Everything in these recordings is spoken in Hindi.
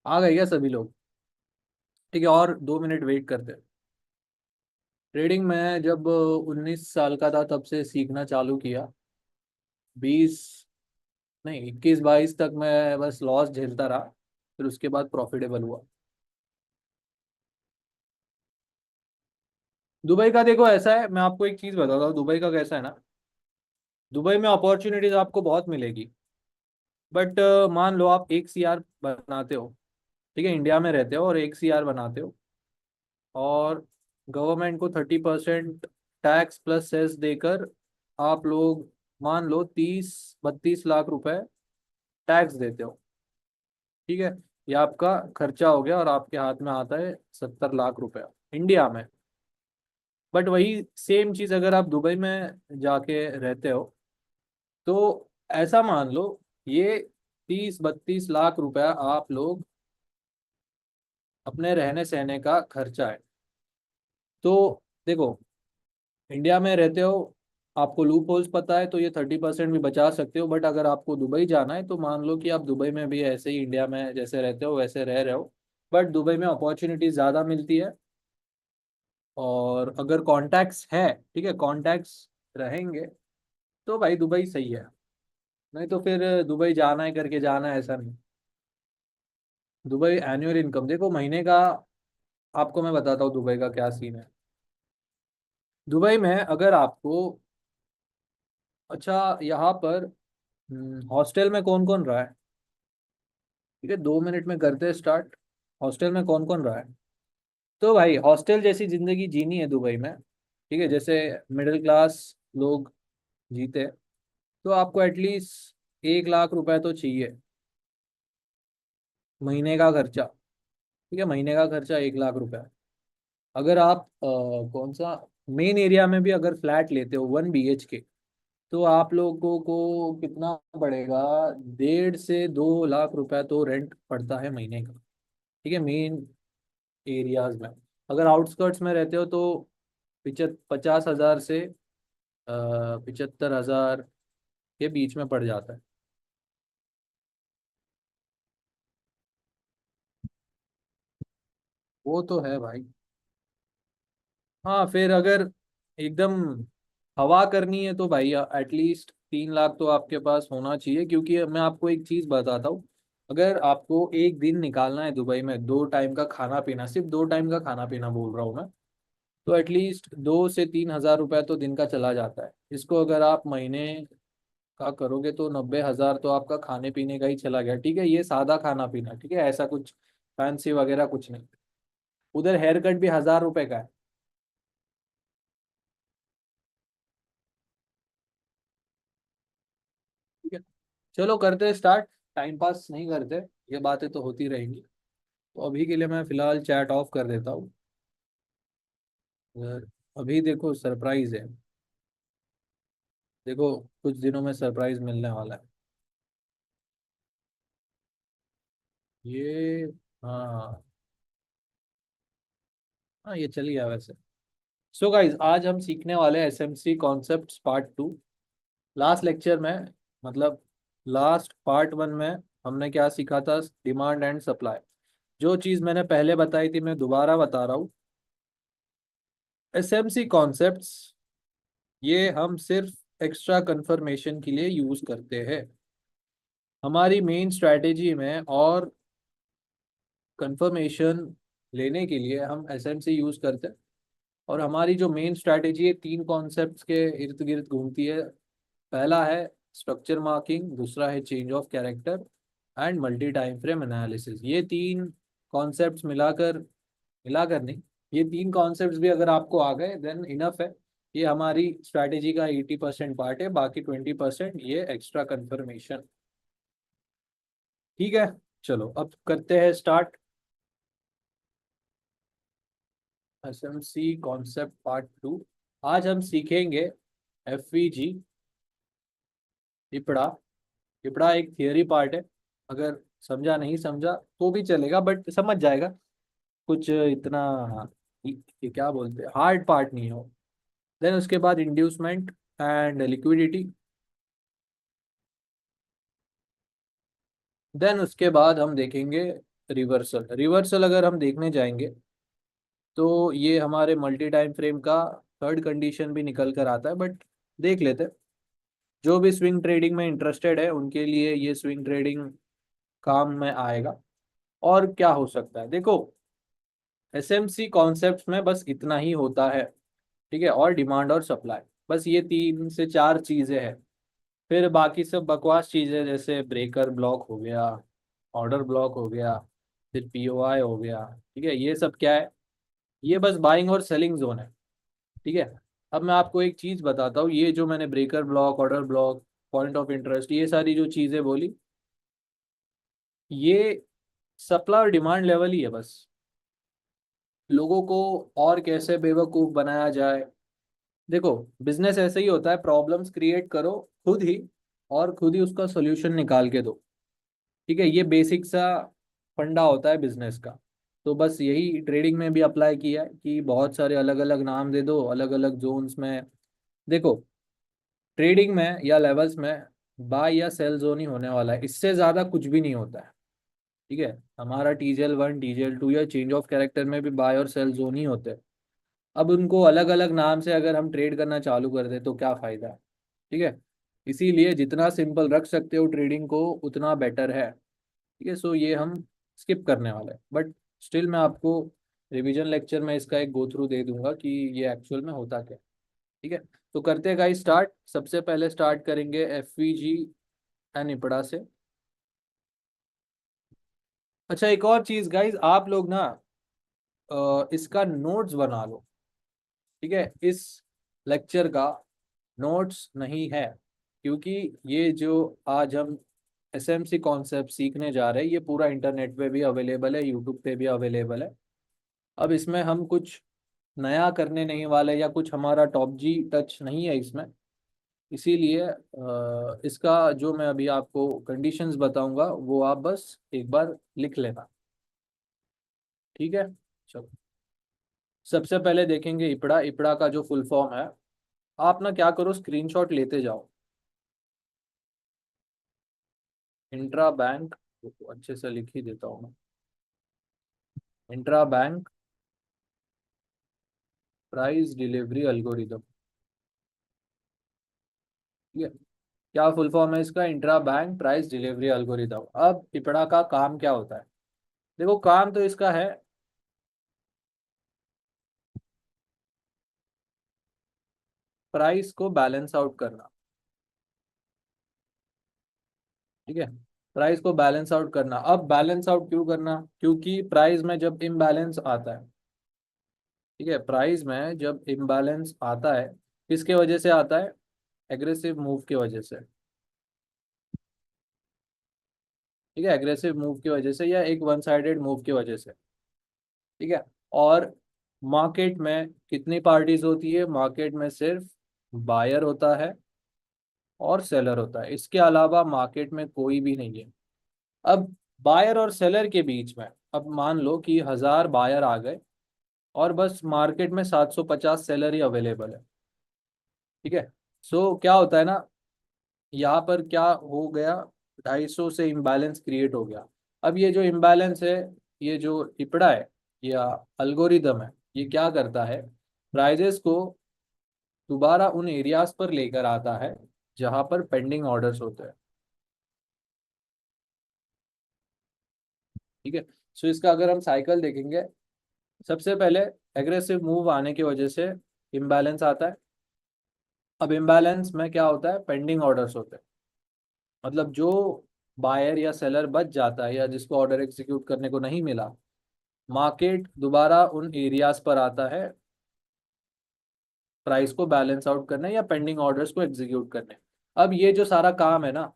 आ गए क्या सभी लोग? ठीक है, और 2 मिनट वेट करते हैं। ट्रेडिंग में जब 19 साल का था तब से सीखना चालू किया। 20 नहीं, 21-22 तक मैं बस लॉस झेलता रहा। फिर उसके बाद प्रॉफिटेबल हुआ। दुबई का देखो ऐसा है, मैं आपको एक चीज़ बताता हूँ दुबई का कैसा है ना। दुबई में अपॉर्चुनिटीज आपको बहुत मिलेगी। बट मान लो आप 1 CR बनाते हो। ठीक है, इंडिया में रहते हो और 1 CR बनाते हो। और गवर्नमेंट को 30% टैक्स प्लस सेस देकर आप लोग मान लो 30-32 लाख रुपए टैक्स देते हो। ठीक है, ये आपका खर्चा हो गया और आपके हाथ में आता है 70 लाख रुपया इंडिया में। बट वही सेम चीज अगर आप दुबई में जाके रहते हो तो ऐसा मान लो ये 30-32 लाख रुपया आप लोग अपने रहने सहने का खर्चा है। तो देखो, इंडिया में रहते हो, आपको लूप होल्स पता है तो ये 30% भी बचा सकते हो। बट अगर आपको दुबई जाना है तो मान लो कि आप दुबई में भी ऐसे ही इंडिया में जैसे रहते हो वैसे रह रहे हो। बट दुबई में अपॉर्चुनिटी ज़्यादा मिलती है। और अगर कॉन्टैक्ट्स है, ठीक है, कॉन्टैक्ट्स रहेंगे तो भाई दुबई सही है। नहीं तो फिर दुबई जाना है करके जाना है ऐसा नहीं। दुबई एनुअल इनकम देखो महीने का, आपको मैं बताता हूँ दुबई का क्या सीन है। दुबई में अगर आपको, अच्छा यहाँ पर हॉस्टल में कौन कौन रहा है? ठीक है, 2 मिनट में करते हैं स्टार्ट। हॉस्टल में कौन कौन रहा है? तो भाई हॉस्टल जैसी जिंदगी जीनी है दुबई में, ठीक है, जैसे मिडिल क्लास लोग जीते हैं, तो आपको एटलीस्ट 1 लाख रुपए तो चाहिए महीने का खर्चा। ठीक है, महीने का खर्चा 1 लाख रुपए। अगर आप कौन सा मेन एरिया में भी अगर फ्लैट लेते हो 1 BHK, तो आप लोगों को कितना पड़ेगा? 1.5 से 2 लाख रुपए तो रेंट पड़ता है महीने का। ठीक है, मेन एरियाज में। अगर आउटस्कर्ट्स में रहते हो तो 50,000 से 75,000 के बीच में पड़ जाता है। वो तो है भाई। हाँ, फिर अगर एकदम हवा करनी है तो भाई एटलीस्ट 3 लाख तो आपके पास होना चाहिए। क्योंकि मैं आपको एक चीज़ बताता हूँ, अगर आपको एक दिन निकालना है दुबई में 2 टाइम का खाना पीना, सिर्फ 2 टाइम का खाना पीना बोल रहा हूँ मैं, तो एटलीस्ट 2 से 3 हज़ार रुपया तो दिन का चला जाता है। इसको अगर आप महीने का करोगे तो 90,000 तो आपका खाने पीने का ही चला गया। ठीक है, ये सादा खाना पीना, ठीक है, ऐसा कुछ फैंसी वगैरह कुछ नहीं। उधर हेयर कट भी 1,000 रुपए का है। ठीक है, चलो करते हैं स्टार्ट। टाइम पास नहीं करते, ये बातें तो होती रहेंगी। तो अभी के लिए मैं फिलहाल चैट ऑफ कर देता हूँ। अगर अभी देखो सरप्राइज है, देखो कुछ दिनों में सरप्राइज मिलने वाला है। ये, हाँ, हाँ ये चल गया वैसे। सो गाइज आज हम सीखने वाले हैं SMC concepts part 2। Last lecture में, मतलब लास्ट पार्ट 1 में हमने क्या सीखा था? Demand and supply. जो चीज़ मैंने पहले बताई थी मैं दोबारा बता रहा हूँ। SMC कॉन्सेप्ट्स ये हम सिर्फ एक्स्ट्रा कंफर्मेशन के लिए यूज करते हैं। हमारी मेन स्ट्रैटेजी में और कंफर्मेशन लेने के लिए हम SMC यूज करते हैं। और हमारी जो मेन स्ट्रैटेजी है 3 कॉन्सेप्ट्स के इर्द गिर्द घूमती है। पहला है स्ट्रक्चर मार्किंग, दूसरा है change of character and multi time frame analysis. ये 3 कॉन्सेप्ट्स मिलाकर, मिलाकर नहीं, ये 3 कॉन्सेप्ट्स भी अगर आपको आ गए देन इनफ है। ये हमारी स्ट्रैटेजी का 80% पार्ट है, बाकी 20% ये एक्स्ट्रा कंफर्मेशन। ठीक है, चलो अब करते हैं स्टार्ट। SMC concept part 2। आज हम सीखेंगे FVG, इपड़ा। इपड़ा एक थियरी पार्ट है। अगर समझा नहीं समझा तो भी चलेगा, बट समझ जाएगा। कुछ इतना ये क्या बोलते हैं, हार्ड पार्ट नहीं हो। देन उसके बाद इंड्यूसमेंट एंड लिक्विडिटी। देन उसके बाद हम देखेंगे रिवर्सल। रिवर्सल अगर हम देखने जाएंगे तो ये हमारे मल्टी टाइम फ्रेम का थर्ड कंडीशन भी निकल कर आता है, बट देख लेते हैं। जो भी स्विंग ट्रेडिंग में इंटरेस्टेड है उनके लिए ये स्विंग ट्रेडिंग काम में आएगा। और क्या हो सकता है, देखो एसएमसी कॉन्सेप्ट में बस इतना ही होता है, ठीक है, और डिमांड और सप्लाई, बस ये 3 से 4 चीजें हैं। फिर बाकी सब बकवास चीजें जैसे ब्रेकर ब्लॉक हो गया, ऑर्डर ब्लॉक हो गया, फिर पीओआई हो गया, ठीक है, ये सब क्या है, ये बस बाइंग और सेलिंग जोन है। ठीक है। अब मैं आपको एक चीज बताता हूँ, ये जो मैंने breaker block, order block, point of interest, ये सारी जो चीजें बोली, ये सप्लाई और डिमांड लेवल ही है बस। लोगों को और कैसे बेवकूफ बनाया जाए। देखो बिजनेस ऐसे ही होता है, प्रॉब्लम्स क्रिएट करो खुद ही, और खुद ही उसका सोल्यूशन निकाल के दो। ठीक है, ये बेसिक सा फंडा होता है बिजनेस का। तो बस यही ट्रेडिंग में भी अप्लाई किया है कि बहुत सारे अलग अलग नाम दे दो अलग अलग जोन्स में। देखो ट्रेडिंग में या लेवल्स में बाय या सेल जोन ही होने वाला है, इससे ज्यादा कुछ भी नहीं होता है। ठीक है, हमारा टीजेल 1 टीजेल 2 या चेंज ऑफ कैरेक्टर में भी बाय और सेल जोन ही होते हैं। अब उनको अलग अलग नाम से अगर हम ट्रेड करना चालू कर दे तो क्या फायदा है। ठीक है, इसीलिए जितना सिंपल रख सकते हो ट्रेडिंग को उतना बेटर है। ठीक है, सो ये हम स्किप करने वाले हैं, बट स्टिल मैं आपको रिवीजन लेक्चर में इसका एक गो थ्रू दे दूंगा कि ये एक्चुअल में होता क्या है। ठीक है, तो करते हैं गाइस स्टार्ट। सबसे पहले स्टार्ट करेंगे एफवीजी एंड इपड़ा से। अच्छा एक और चीज गाइस, आप लोग ना इसका नोट्स बना लो। ठीक है, इस लेक्चर का नोट्स नहीं है, क्योंकि ये जो आज हम एसएमसी कॉन्सेप्ट सीखने जा रहे हैं ये पूरा इंटरनेट पे भी अवेलेबल है, यूट्यूब पे भी अवेलेबल है। अब इसमें हम कुछ नया करने नहीं वाले या कुछ हमारा टॉप जी टच नहीं है इसमें। इसीलिए इसका जो मैं अभी आपको कंडीशंस बताऊंगा वो आप बस एक बार लिख लेना। ठीक है, चलो सबसे पहले देखेंगे इपड़ा। इपड़ा का जो फुल फॉर्म है, आप ना क्या करो स्क्रीनशॉट लेते जाओ। इंट्रा बैंक, अच्छे से लिख ही देता हूँ मैं, intra bank price delivery algorithm. ठीक है, क्या फुल फॉर्म है इसका, intra bank price delivery algorithm. अब इपड़ा का काम क्या होता है, देखो काम तो इसका है प्राइस को बैलेंस आउट करना। ठीक है, प्राइस को बैलेंस आउट करना। अब बैलेंस आउट क्यों करना, क्योंकि प्राइस में जब इम्बैलेंस आता है, ठीक है, प्राइस में जब इम्बैलेंस आता है किसके वजह से आता है, एग्रेसिव मूव की वजह से। ठीक है, एग्रेसिव मूव की वजह से या एक वन साइडेड मूव की वजह से। ठीक है, और मार्केट में कितनी पार्टीज होती है, मार्केट में सिर्फ बायर होता है और सेलर होता है, इसके अलावा मार्केट में कोई भी नहीं है। अब बायर और सेलर के बीच में, अब मान लो कि 1000 बायर आ गए और बस मार्केट में 750 सेलर ही अवेलेबल है। ठीक है, सो क्या होता है ना, यहाँ पर क्या हो गया, 250 से इम्बैलेंस क्रिएट हो गया। अब ये जो इम्बैलेंस है, ये जो इपड़ा है या अल्गोरिदम है, ये क्या करता है, प्राइजेस को दोबारा उन एरियाज पर लेकर आता है जहां पर पेंडिंग ऑर्डर्स होते हैं। ठीक है, सो इसका अगर हम साइकिल देखेंगे, सबसे पहले एग्रेसिव मूव आने की वजह से इम्बैलेंस आता है। अब इम्बैलेंस में क्या होता है, पेंडिंग ऑर्डर्स होते हैं, मतलब जो बायर या सेलर बच जाता है या जिसको ऑर्डर एग्जीक्यूट करने को नहीं मिला, मार्केट दोबारा उन एरियाज पर आता है प्राइस को बैलेंस आउट करने या पेंडिंग ऑर्डर्स को एग्जीक्यूट करने। अब ये जो सारा काम है ना,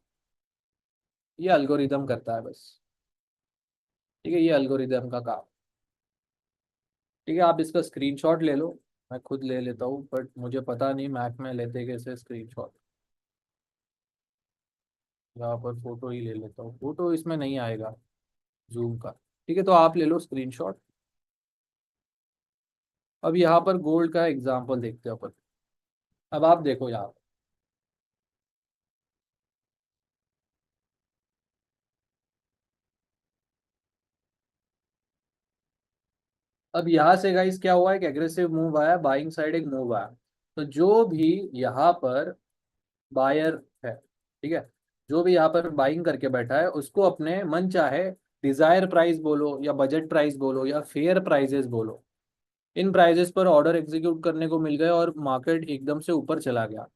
ये अल्गोरिदम करता है बस। ठीक है, ये अल्गोरिदम का काम। ठीक है, आप इसका स्क्रीनशॉट ले लो, मैं खुद ले लेता हूँ बट मुझे पता नहीं मैक में लेते कैसे स्क्रीनशॉट। यहाँ पर फोटो ही ले लेता हूँ, फोटो इसमें नहीं आएगा जूम का। ठीक है, तो आप ले लो स्क्रीनशॉट। अब यहाँ पर गोल्ड का एग्जांपल देखते हैं अपन। अब आप देखो यहाँ पर, अब यहाँ से गाइस क्या हुआ, एक एग्रेसिव मूव आया, बाइंग साइड एक मूव आया। तो जो भी यहाँ पर बायर है, ठीक है, जो भी यहाँ पर बाइंग करके बैठा है उसको अपने मन चाहे डिजायर प्राइस बोलो या बजट प्राइस बोलो या फेयर प्राइजेस बोलो, इन प्राइजेस पर ऑर्डर एग्जीक्यूट करने को मिल गए और मार्केट एकदम से ऊपर चला गया।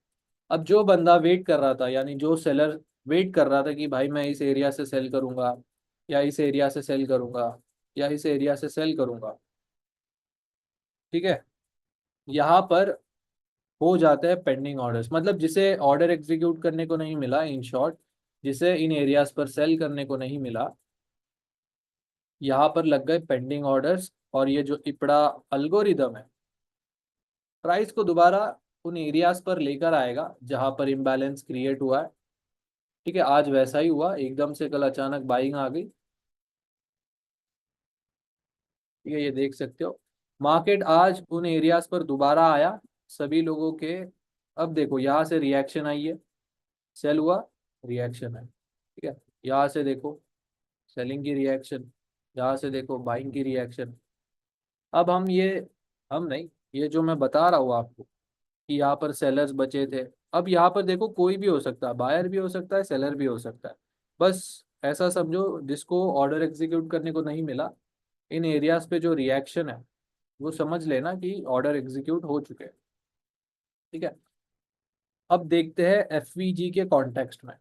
अब जो बंदा वेट कर रहा था, यानी जो सेलर वेट कर रहा था कि भाई मैं इस एरिया से सेल करूंगा या इस एरिया से सेल करूंगा या इस एरिया से सेल करूंगा, ठीक है, यहाँ पर हो जाते हैं पेंडिंग ऑर्डर्स, मतलब जिसे ऑर्डर एग्जीक्यूट करने को नहीं मिला, इन शॉर्ट जिसे इन एरियाज पर सेल करने को नहीं मिला, यहाँ पर लग गए पेंडिंग ऑर्डर्स। और ये जो इपड़ा अल्गोरिदम है, प्राइस को दोबारा उन एरियाज पर लेकर आएगा जहां पर इम्बैलेंस क्रिएट हुआ है। ठीक है, आज वैसा ही हुआ, एकदम से कल अचानक बाइंग आ गई। ठीक है, ये देख सकते हो, मार्केट आज उन एरियाज पर दोबारा आया सभी लोगों के। अब देखो यहाँ से रिएक्शन आई है, सेल हुआ, रिएक्शन है, ठीक है, यहाँ से देखो सेलिंग की रिएक्शन, यहाँ से देखो बाइंग की रिएक्शन। अब हम नहीं, ये जो मैं बता रहा हूँ आपको कि यहाँ पर सेलर्स बचे थे, अब यहाँ पर देखो कोई भी हो सकता है, बायर भी हो सकता है, सेलर भी हो सकता है। बस ऐसा समझो जिसको ऑर्डर एग्जीक्यूट करने को नहीं मिला, इन एरियाज पे जो रिएक्शन है वो समझ लेना कि ऑर्डर एग्जीक्यूट हो चुके हैं। ठीक है, अब देखते हैं एफवीजी के कॉन्टेक्स्ट में,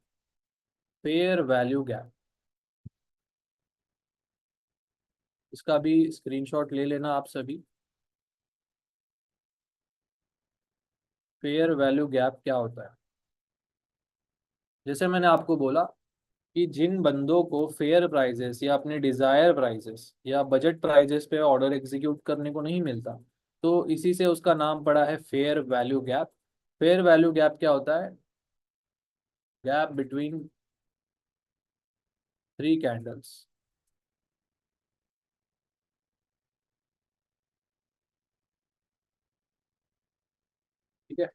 फेयर वैल्यू गैप। इसका भी स्क्रीनशॉट ले लेना आप सभी। फेयर वैल्यू गैप क्या होता है? जैसे मैंने आपको बोला कि जिन बंदों को फेयर प्राइजेस या अपने डिजायर प्राइजेस या बजट प्राइजेस पे ऑर्डर एग्जीक्यूट करने को नहीं मिलता, तो इसी से उसका नाम पड़ा है fair value gap. Fair value gap क्या होता है? Gap between three candles. ठीक है,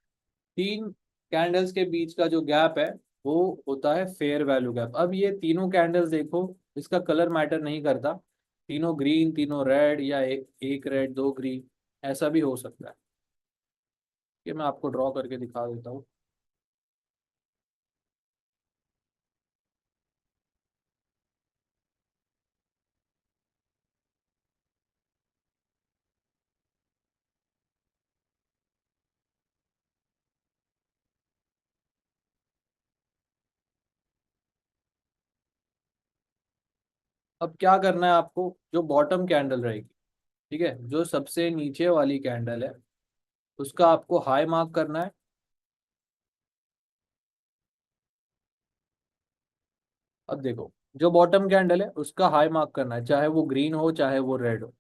तीन कैंडल्स के बीच का जो गैप है वो होता है फेयर वैल्यू गैप। अब ये तीनों कैंडल्स देखो, इसका कलर मैटर नहीं करता, तीनों ग्रीन, तीनों रेड, या एक रेड दो ग्रीन, ऐसा भी हो सकता है। ये मैं आपको ड्रॉ करके दिखा देता हूँ। अब क्या करना है आपको, जो बॉटम कैंडल रहेगी, ठीक है, जो सबसे नीचे वाली कैंडल है, उसका आपको हाई मार्क करना है। अब देखो, जो बॉटम कैंडल है उसका हाई मार्क करना है, चाहे वो ग्रीन हो चाहे वो रेड हो,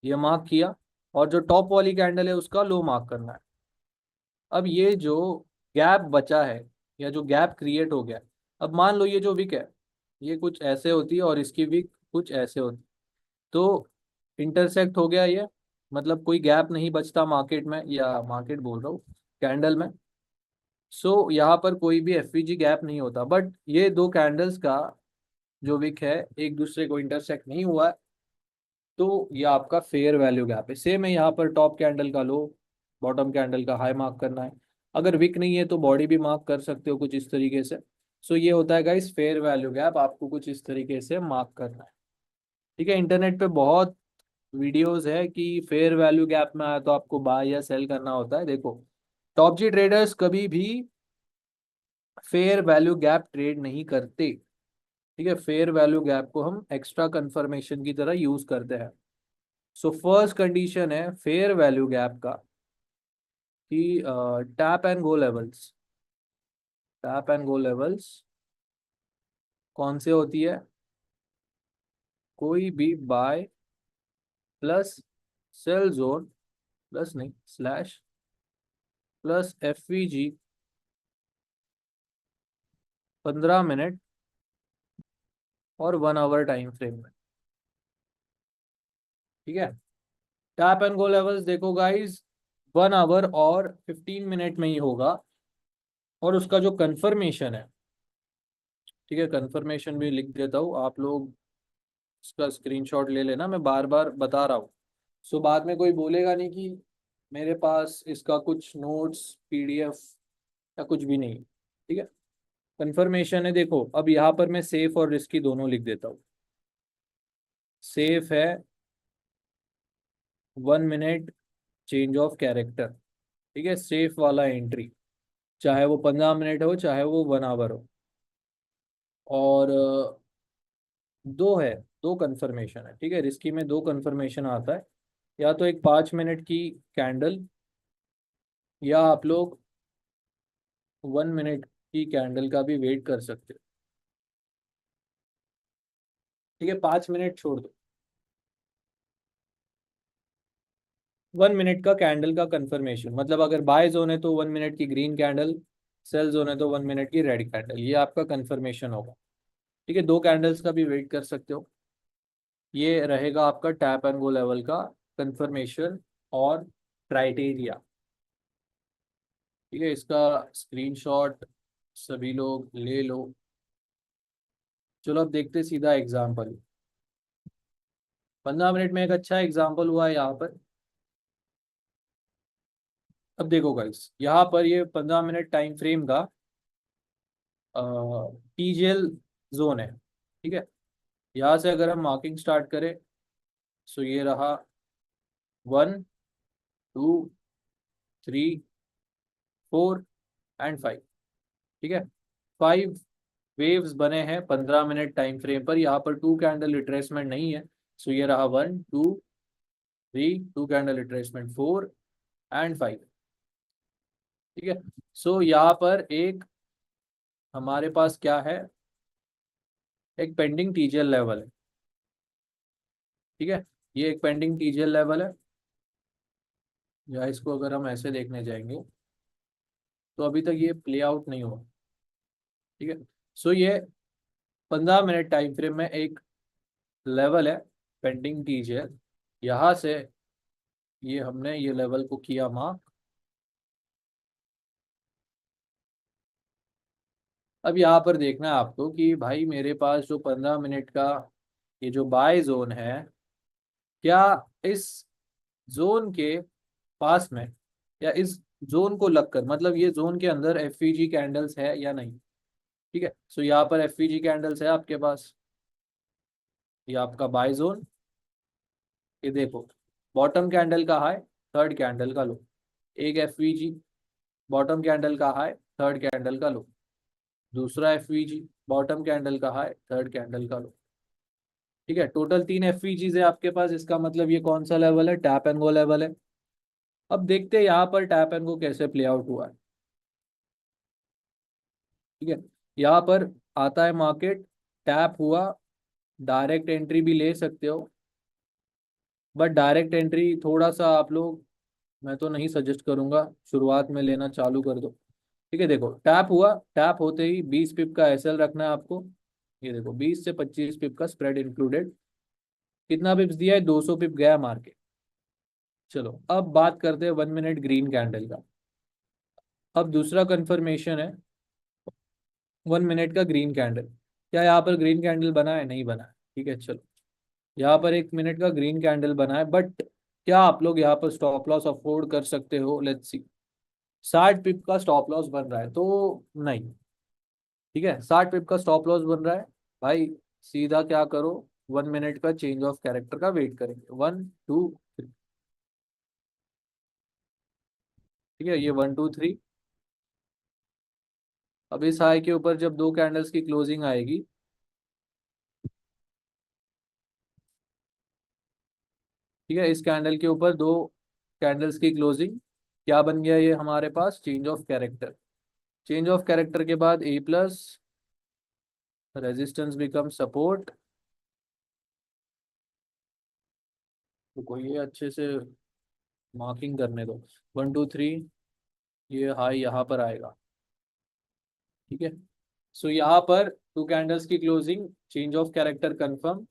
ये मार्क किया। और जो टॉप वाली कैंडल है उसका लो मार्क करना है। अब ये जो गैप बचा है या जो गैप क्रिएट हो गया, अब मान लो ये जो विक है ये कुछ ऐसे होती है और इसकी विक कुछ ऐसे होती, तो इंटरसेक्ट हो गया ये, मतलब कोई गैप नहीं बचता मार्केट में, या मार्केट बोल रहा हूँ कैंडल में। सो यहाँ पर कोई भी एफवीजी गैप नहीं होता, बट ये दो कैंडल्स का जो विक है एक दूसरे को इंटरसेक्ट नहीं हुआ है, तो ये आपका फेयर वैल्यू गैप है। सेम है, यहाँ पर टॉप कैंडल का लो, बॉटम कैंडल का हाई मार्क करना है। अगर विक नहीं है तो बॉडी भी मार्क कर सकते हो कुछ इस तरीके से। सो ये होता है गाइस फेयर वैल्यू गैप, आपको कुछ इस तरीके से मार्क करना है। ठीक है, इंटरनेट पे बहुत वीडियोस है कि फेयर वैल्यू गैप में आया तो आपको बाय या सेल करना होता है। देखो, टॉप जी ट्रेडर्स कभी भी फेयर वैल्यू गैप ट्रेड नहीं करते। ठीक है, फेयर वैल्यू गैप को हम एक्स्ट्रा कंफर्मेशन की तरह यूज करते हैं। सो फर्स्ट कंडीशन है फेयर वैल्यू गैप का कि tap and go levels, tap and go levels कौन से होती है? कोई भी buy plus sell zone, plus नहीं स्लैश, प्लस एफवीजी 15 मिनट और 1 आवर टाइम फ्रेम में। ठीक है, टैप एंड गो लेवल्स देखो गाइस, 1 आवर और 15 मिनट में ही होगा। और उसका जो कंफर्मेशन है, ठीक है, कंफर्मेशन भी लिख देता हूँ, आप लोग इसका स्क्रीनशॉट ले लेना, मैं बार बार बता रहा हूँ। सो बाद में कोई बोलेगा नहीं कि मेरे पास इसका कुछ नोट्स पीडीएफ या कुछ भी नहीं, ठीक है। कंफर्मेशन है, देखो अब यहाँ पर मैं सेफ और रिस्की दोनों लिख देता हूँ। सेफ है 1 मिनट चेंज ऑफ कैरेक्टर, ठीक है, सेफ वाला एंट्री, चाहे वो 15 मिनट हो चाहे वो 1 आवर हो। और दो है, दो कंफर्मेशन है, ठीक है, रिस्की में दो कंफर्मेशन आता है। या तो एक 5 मिनट की कैंडल, या आप लोग 1 मिनट की कैंडल का भी वेट कर सकते हो, ठीक है। 5 मिनट छोड़ दो, 1 मिनट का कैंडल का कंफर्मेशन, मतलब अगर बाय जोन है तो 1 मिनट की ग्रीन कैंडल, सेल जोन है तो 1 मिनट की रेड कैंडल, ये आपका कंफर्मेशन होगा, ठीक है। दो कैंडल्स का भी वेट कर सकते हो। ये रहेगा आपका टैप एंड गो लेवल का कंफर्मेशन और क्राइटेरिया, ठीक है। इसका स्क्रीनशॉट सभी लोग ले लो। चलो अब देखते सीधा एग्जाम्पल। 15 मिनट में एक अच्छा एग्जाम्पल हुआ है यहाँ पर। अब देखो गाइस, यहाँ पर ये 15 मिनट टाइम फ्रेम का टीजीएल जोन है, ठीक है। यहाँ से अगर हम मार्किंग स्टार्ट करें, सो ये रहा 1, 2, 3, 4 एंड 5, ठीक है। 5 वेव्स बने हैं 15 मिनट टाइम फ्रेम पर। यहाँ पर टू कैंडल रिट्रेसमेंट नहीं है, सो ये रहा 1, 2, 3, टू कैंडल रिट्रेसमेंट 4 एंड 5, ठीक है। सो यहाँ पर एक हमारे पास क्या है, एक पेंडिंग टीजीएल लेवल है, ठीक है। ये एक पेंडिंग टीजीएल लेवल है, या इसको अगर हम ऐसे देखने जाएंगे तो अभी तक ये प्ले आउट नहीं हुआ, ठीक है। सो ये 15 मिनट टाइम फ्रेम में एक लेवल है पेंडिंग टीजीएल। यहाँ से ये हमने ये लेवल को किया मार्क। अब यहाँ पर देखना है आपको कि भाई मेरे पास जो 15 मिनट का ये जो बाय जोन है, क्या इस जोन के पास में, या इस जोन को लगकर, मतलब ये जोन के अंदर एफवीजी कैंडल्स है या नहीं, ठीक है। सो यहाँ पर एफवीजी कैंडल्स है आपके पास, ये आपका बाय जोन। ये देखो, बॉटम कैंडल का हाई, थर्ड कैंडल का लो, एक एफवीजी, बॉटम कैंडल का हाई, थर्ड कैंडल का लो, दूसरा एफवीजी, बॉटम कैंडल का हाई, थर्ड कैंडल का लो, ठीक है। टोटल 3 एफवीजीज है आपके पास, इसका मतलब ये कौन सा लेवल है, टैप एंड गो लेवल है। अब देखते हैं यहाँ पर टैप एंड गो कैसे प्ले आउट हुआ है, ठीक है। यहाँ पर आता है मार्केट, टैप हुआ, डायरेक्ट एंट्री भी ले सकते हो, बट डायरेक्ट एंट्री थोड़ा सा आप लोग, मैं तो नहीं सजेस्ट करूंगा, शुरुआत में लेना चालू कर दो, ठीक है। देखो टैप हुआ, टैप होते ही 20 पिप का एसएल रखना है आपको। ये देखो 20 से 25 पिप का स्प्रेड इंक्लूडेड, कितना पिप्स दिया है, 200 पिप गया मार्केट। चलो अब बात करते हैं 1 मिनट ग्रीन कैंडल का। अब दूसरा कंफर्मेशन है 1 मिनट का ग्रीन कैंडल। क्या यहाँ पर ग्रीन कैंडल बना है, नहीं बना है, ठीक है। चलो यहाँ पर 1 मिनट का ग्रीन कैंडल बना है, बट क्या आप लोग यहाँ पर स्टॉप लॉस अफोर्ड कर सकते हो, लेट्स सी। 60 पिप का स्टॉप लॉस बन रहा है तो नहीं, ठीक है। 60 पिप का स्टॉप लॉस बन रहा है भाई, सीधा क्या करो, 1 मिनट का चेंज ऑफ कैरेक्टर का वेट करेंगे, 1, 2, 3, ठीक है। ये 1, 2, 3। अब इस हाई के ऊपर जब दो कैंडल्स की क्लोजिंग आएगी, ठीक है, इस कैंडल के ऊपर दो कैंडल्स की क्लोजिंग, क्या बन गया ये हमारे पास, change of character. Change of character के बाद A plus, resistance become support. तो कोई ये अच्छे से मार्किंग करने दो, 1, 2, 3, ये हाई यहाँ पर आएगा, ठीक है। सो यहाँ पर टू कैंडल्स की closing, change of character confirm,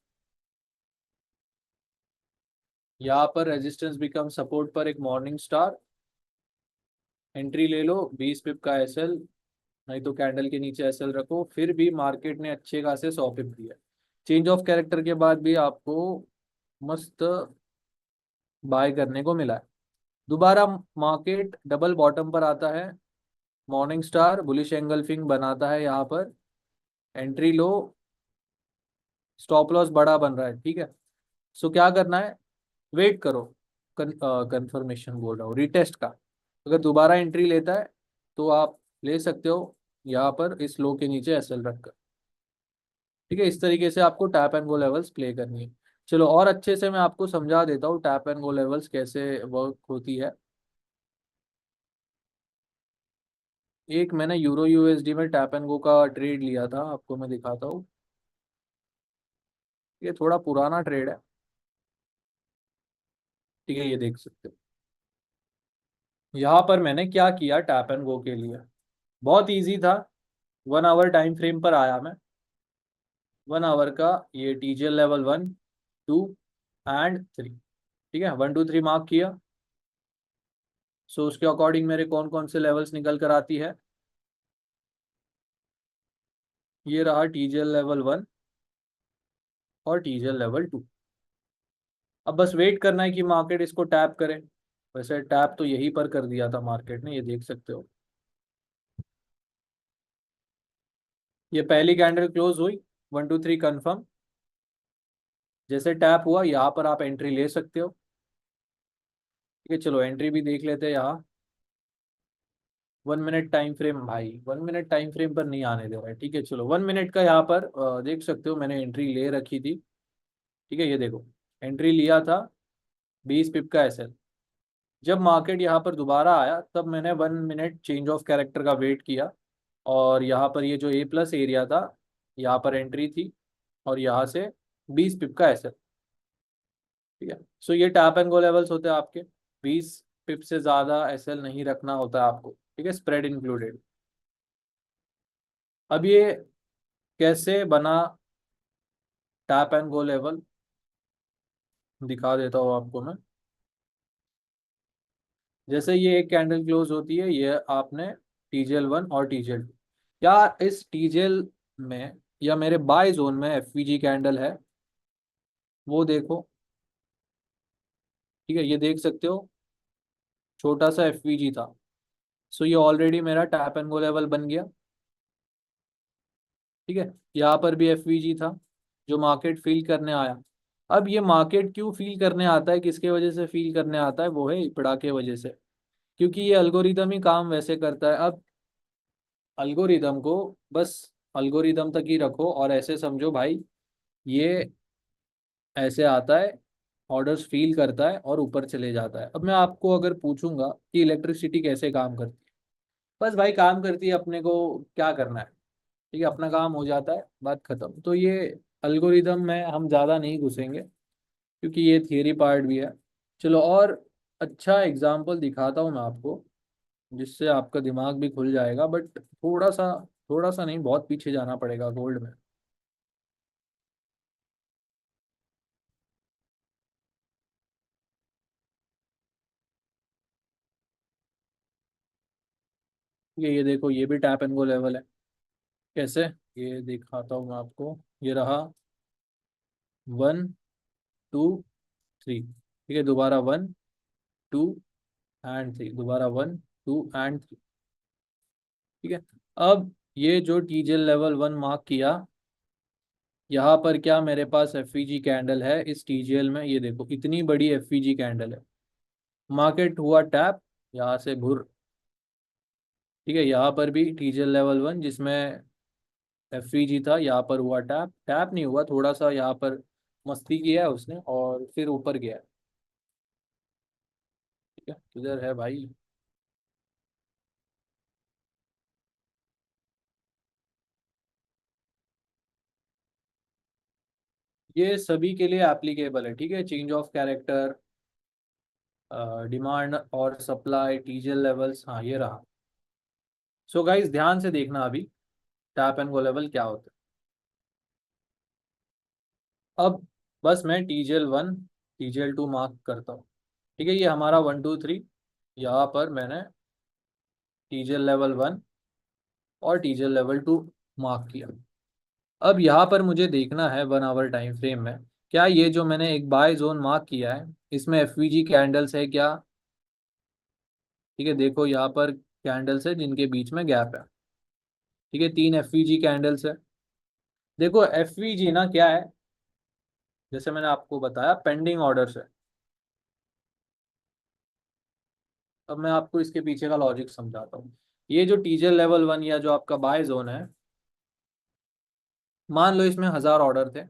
यहाँ पर रेजिस्टेंस बिकम सपोर्ट पर एक मॉर्निंग स्टार, एंट्री ले लो 20 पिप का एसएल, नहीं तो कैंडल के नीचे एसएल रखो। फिर भी मार्केट ने अच्छे खासे 100 पिप दिया, चेंज ऑफ कैरेक्टर के बाद भी आपको मस्त बाय करने को मिला है। दोबारा मार्केट डबल बॉटम पर आता है, मॉर्निंग स्टार बुलिश एंगल्फिंग बनाता है यहाँ पर, एंट्री लो, स्टॉप लॉस बड़ा बन रहा है, ठीक है। सो क्या करना है, वेट करो, कंफर्मेशन बोल रहा हूँ, रिटेस्ट का। अगर दोबारा एंट्री लेता है तो आप ले सकते हो यहाँ पर इस लो के नीचे एसएल रखकर। ठीक है, इस तरीके से आपको tap and go levels play करनी है। चलो और अच्छे से मैं आपको समझा देता हूँ टैप एंड गो लेवल्स कैसे वर्क होती है। एक मैंने यूरो यूएसडी में टैप एंड गो का ट्रेड लिया था, आपको मैं दिखाता हूँ। ये थोड़ा पुराना ट्रेड है, ठीक है, ये देख सकते हो। यहाँ पर मैंने क्या किया टैप एंड गो के लिए, बहुत इजी था। 1 आवर टाइम फ्रेम पर आया मैं, 1 आवर का ये टीजीएल लेवल 1, 2 एंड 3, ठीक है, 1 2 3 मार्क किया। सो उसके अकॉर्डिंग मेरे कौन कौन से लेवल्स निकल कर आती है, ये रहा टीजीएल लेवल 1 और टीजीएल लेवल 2। अब बस वेट करना है कि मार्केट इसको टैप करे। वैसे टैप तो यहीं पर कर दिया था मार्केट ने, ये देख सकते हो। ये पहली कैंडल क्लोज हुई, 1 2 3 कंफर्म, जैसे टैप हुआ यहाँ पर आप एंट्री ले सकते हो। ठीक है, चलो एंट्री भी देख लेते हैं यहाँ। 1 मिनट टाइम फ्रेम, भाई 1 मिनट टाइम फ्रेम पर नहीं आने दे रहा है। ठीक है, चलो 1 मिनट का यहाँ पर देख सकते हो, मैंने एंट्री ले रखी थी। ठीक है, ये देखो, एंट्री लिया था 20 पिप का एसएल। जब मार्केट यहाँ पर दोबारा आया तब मैंने 1 मिनट चेंज ऑफ कैरेक्टर का वेट किया, और यहाँ पर ये जो ए प्लस एरिया था, यहाँ पर एंट्री थी, और यहाँ से 20 पिप का एसएल। ठीक है, सो ये टैप एंड गो लेवल्स होते हैं आपके। 20 पिप से ज़्यादा एसएल नहीं रखना होता है आपको, ठीक है, स्प्रेड इंक्लूडेड। अब ये कैसे बना टैप एंड गो लेवल, दिखा देता हूँ आपको मैं। जैसे ये एक कैंडल क्लोज होती है, ये आपने टीजीएल 1 और टीजीएल 2, या इस टीजीएल में या मेरे बाय जोन में एफवीजी कैंडल है, वो देखो। ठीक है, ये देख सकते हो, छोटा सा एफवीजी था। सो ये ऑलरेडी मेरा टैप एंड गो लेवल बन गया। ठीक है, यहाँ पर भी एफवीजी था जो मार्केट फील करने आया। अब ये मार्केट क्यों फील करने आता है, किसके वजह से फील करने आता है, वो है इपड़ा के वजह से, क्योंकि ये अल्गोरिदम ही काम वैसे करता है। अब अल्गोरिदम को बस अल्गोरिदम तक ही रखो और ऐसे समझो भाई, ये ऐसे आता है, ऑर्डर्स फील करता है और ऊपर चले जाता है। अब मैं आपको अगर पूछूंगा कि इलेक्ट्रिसिटी कैसे काम करती है, बस भाई काम करती है, अपने को क्या करना है, ठीक है, अपना काम हो जाता है, बात खत्म। तो ये अल्गोरिदम में हम ज़्यादा नहीं घुसेंगे, क्योंकि ये थियरी पार्ट भी है। चलो और अच्छा एग्जाम्पल दिखाता हूँ मैं आपको, जिससे आपका दिमाग भी खुल जाएगा, बट थोड़ा सा नहीं, बहुत पीछे जाना पड़ेगा गोल्ड में। ये देखो, ये भी टैप एंड गो लेवल है। कैसे, ये दिखाता हूँ मैं आपको। ये रहा 1 2 3, ठीक है, दोबारा 1 2 एंड 3, दोबारा 1 2 एंड 3। ठीक है, अब ये जो टीजीएल लेवल 1 मार्क किया, यहाँ पर क्या मेरे पास एफईजी कैंडल है इस टीजीएल में, ये देखो इतनी बड़ी एफईजी कैंडल है। मार्केट हुआ टैप, यहाँ से घुर। ठीक है, यहाँ पर भी टीजीएल लेवल 1 जिसमें एफईजी था, यहाँ पर हुआ टैप, टैप नहीं हुआ, थोड़ा सा यहाँ पर मस्ती किया है उसने और फिर ऊपर गया है। ठीक है, किधर है भाई, ये सभी के लिए एप्लीकेबल है। ठीक है, चेंज ऑफ कैरेक्टर, डिमांड और सप्लाई, टीजीएल लेवल्स, हाँ ये रहा। सो गाइस ध्यान से देखना अभी टैप एंड गो लेवल क्या होता है। अब बस मैं टीजीएल 1 टीजीएल 2 मार्क करता हूँ। ठीक है, ये हमारा 1 2 3, यहाँ पर मैंने टीजीएल लेवल 1 और टीजीएल लेवल 2 मार्क किया। अब यहाँ पर मुझे देखना है 1 आवर टाइम फ्रेम में क्या ये जो मैंने एक बाय जोन मार्क किया है इसमें एफवीजी कैंडल्स है क्या? ठीक है, देखो यहाँ पर कैंडल्स है जिनके बीच में गैप है। ठीक है, 3 एफवीजी कैंडल्स है। देखो एफवीजी ना क्या है, जैसे मैंने आपको बताया पेंडिंग ऑर्डर्स है। अब मैं आपको इसके पीछे का लॉजिक समझाता हूँ। ये जो टीजर लेवल 1 या जो आपका बाय जोन है, मान लो इसमें 1000 ऑर्डर थे।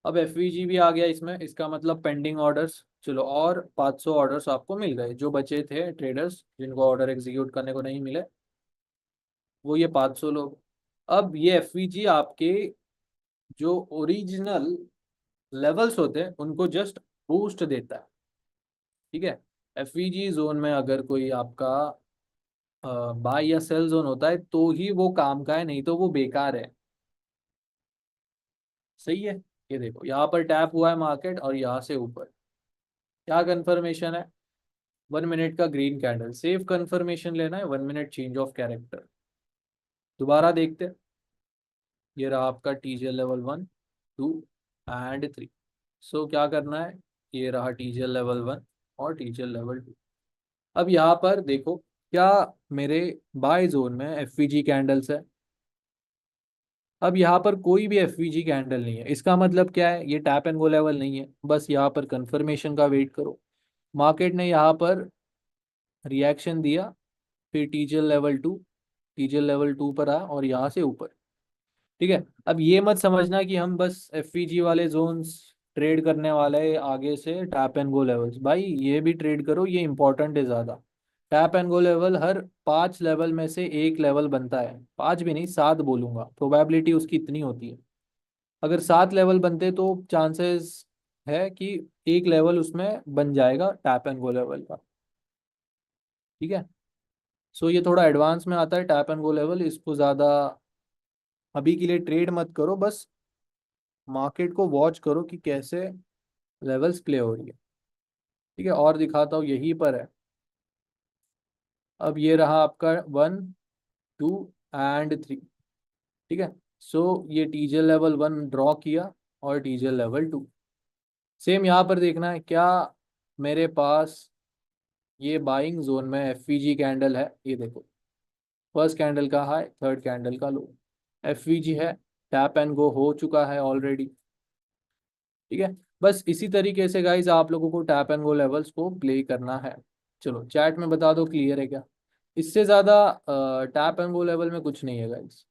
अब एफवीजी भी आ गया इसमें, इसका मतलब पेंडिंग ऑर्डर्स। चलो, और 500 ऑर्डर्स आपको मिल गए, जो बचे थे ट्रेडर्स जिनको ऑर्डर एग्जीक्यूट करने को नहीं मिले, वो ये 500 लोग। अब ये एफवीजी आपके जो ओरिजिनल लेवल्स होते हैं उनको जस्ट बूस्ट देता है। ठीक है, एफवीजी जोन में अगर कोई आपका बाय या सेल जोन होता है तो ही वो काम का है, नहीं तो वो बेकार है। सही है। ये देखो यहाँ पर टैप हुआ है मार्केट और यहाँ से ऊपर क्या कंफर्मेशन है? 1 मिनट का ग्रीन कैंडल, सेफ कंफर्मेशन लेना है, 1 मिनट चेंज ऑफ कैरेक्टर। दोबारा देखते हैं। ये रहा आपका टीजीएल लेवल 1, 2 एंड 3। सो क्या करना है? ये रहा टीजीएल लेवल 1 और टीजीएल लेवल 2। अब यहाँ पर देखो, क्या मेरे बाय जोन में एफवीजी कैंडल्स है? अब यहाँ पर कोई भी एफवीजी कैंडल नहीं है, इसका मतलब क्या है? ये टैप एंड गो लेवल नहीं है, बस यहाँ पर कंफर्मेशन का वेट करो। मार्केट ने यहाँ पर रिएक्शन दिया, फिर टीजीएल लेवल 2 पर आया और यहाँ से ऊपर। ठीक है, अब ये मत समझना कि हम बस एफईजी वाले जोन्स ट्रेड करने वाले हैं आगे से टैप एंड गो लेवल्स। भाई ये भी ट्रेड करो, ये इंपॉर्टेंट है ज़्यादा। Tap and go level her 5 level में से एक लेवल बनता है, 5 भी नहीं 7 बोलूंगा, प्रोबेबिलिटी उसकी इतनी होती है। अगर 7 लेवल बनते तो चांसेस है कि एक लेवल उसमें बन जाएगा टैप एंड गो लेवल का। ठीक है, सो ये थोड़ा एडवांस में आता है टैप एंड गो लेवल, इसको ज़्यादा अभी के लिए ट्रेड मत करो, बस मार्केट को वॉच करो कि कैसे लेवल्स प्ले हो रही है। ठीक है, और दिखाता हूँ, यहीं पर है। अब ये रहा आपका 1, 2 एंड 3। ठीक है, सो ये टीजल लेवल 1 ड्रॉ किया और टीजल लेवल 2। सेम यहाँ पर देखना है क्या मेरे पास ये बाइंग जोन में एफवीजी कैंडल है। ये देखो, फर्स्ट कैंडल का हाई, थर्ड कैंडल का लो, एफवीजी है, टैप एंड गो हो चुका है ऑलरेडी। ठीक है, बस इसी तरीके से गाइज आप लोगों को टैप एंड गो लेवल्स को प्ले करना है। चलो चैट में बता दो क्लियर है क्या? इससे ज़्यादा टैप एंड गो लेवल में कुछ नहीं है गाइज।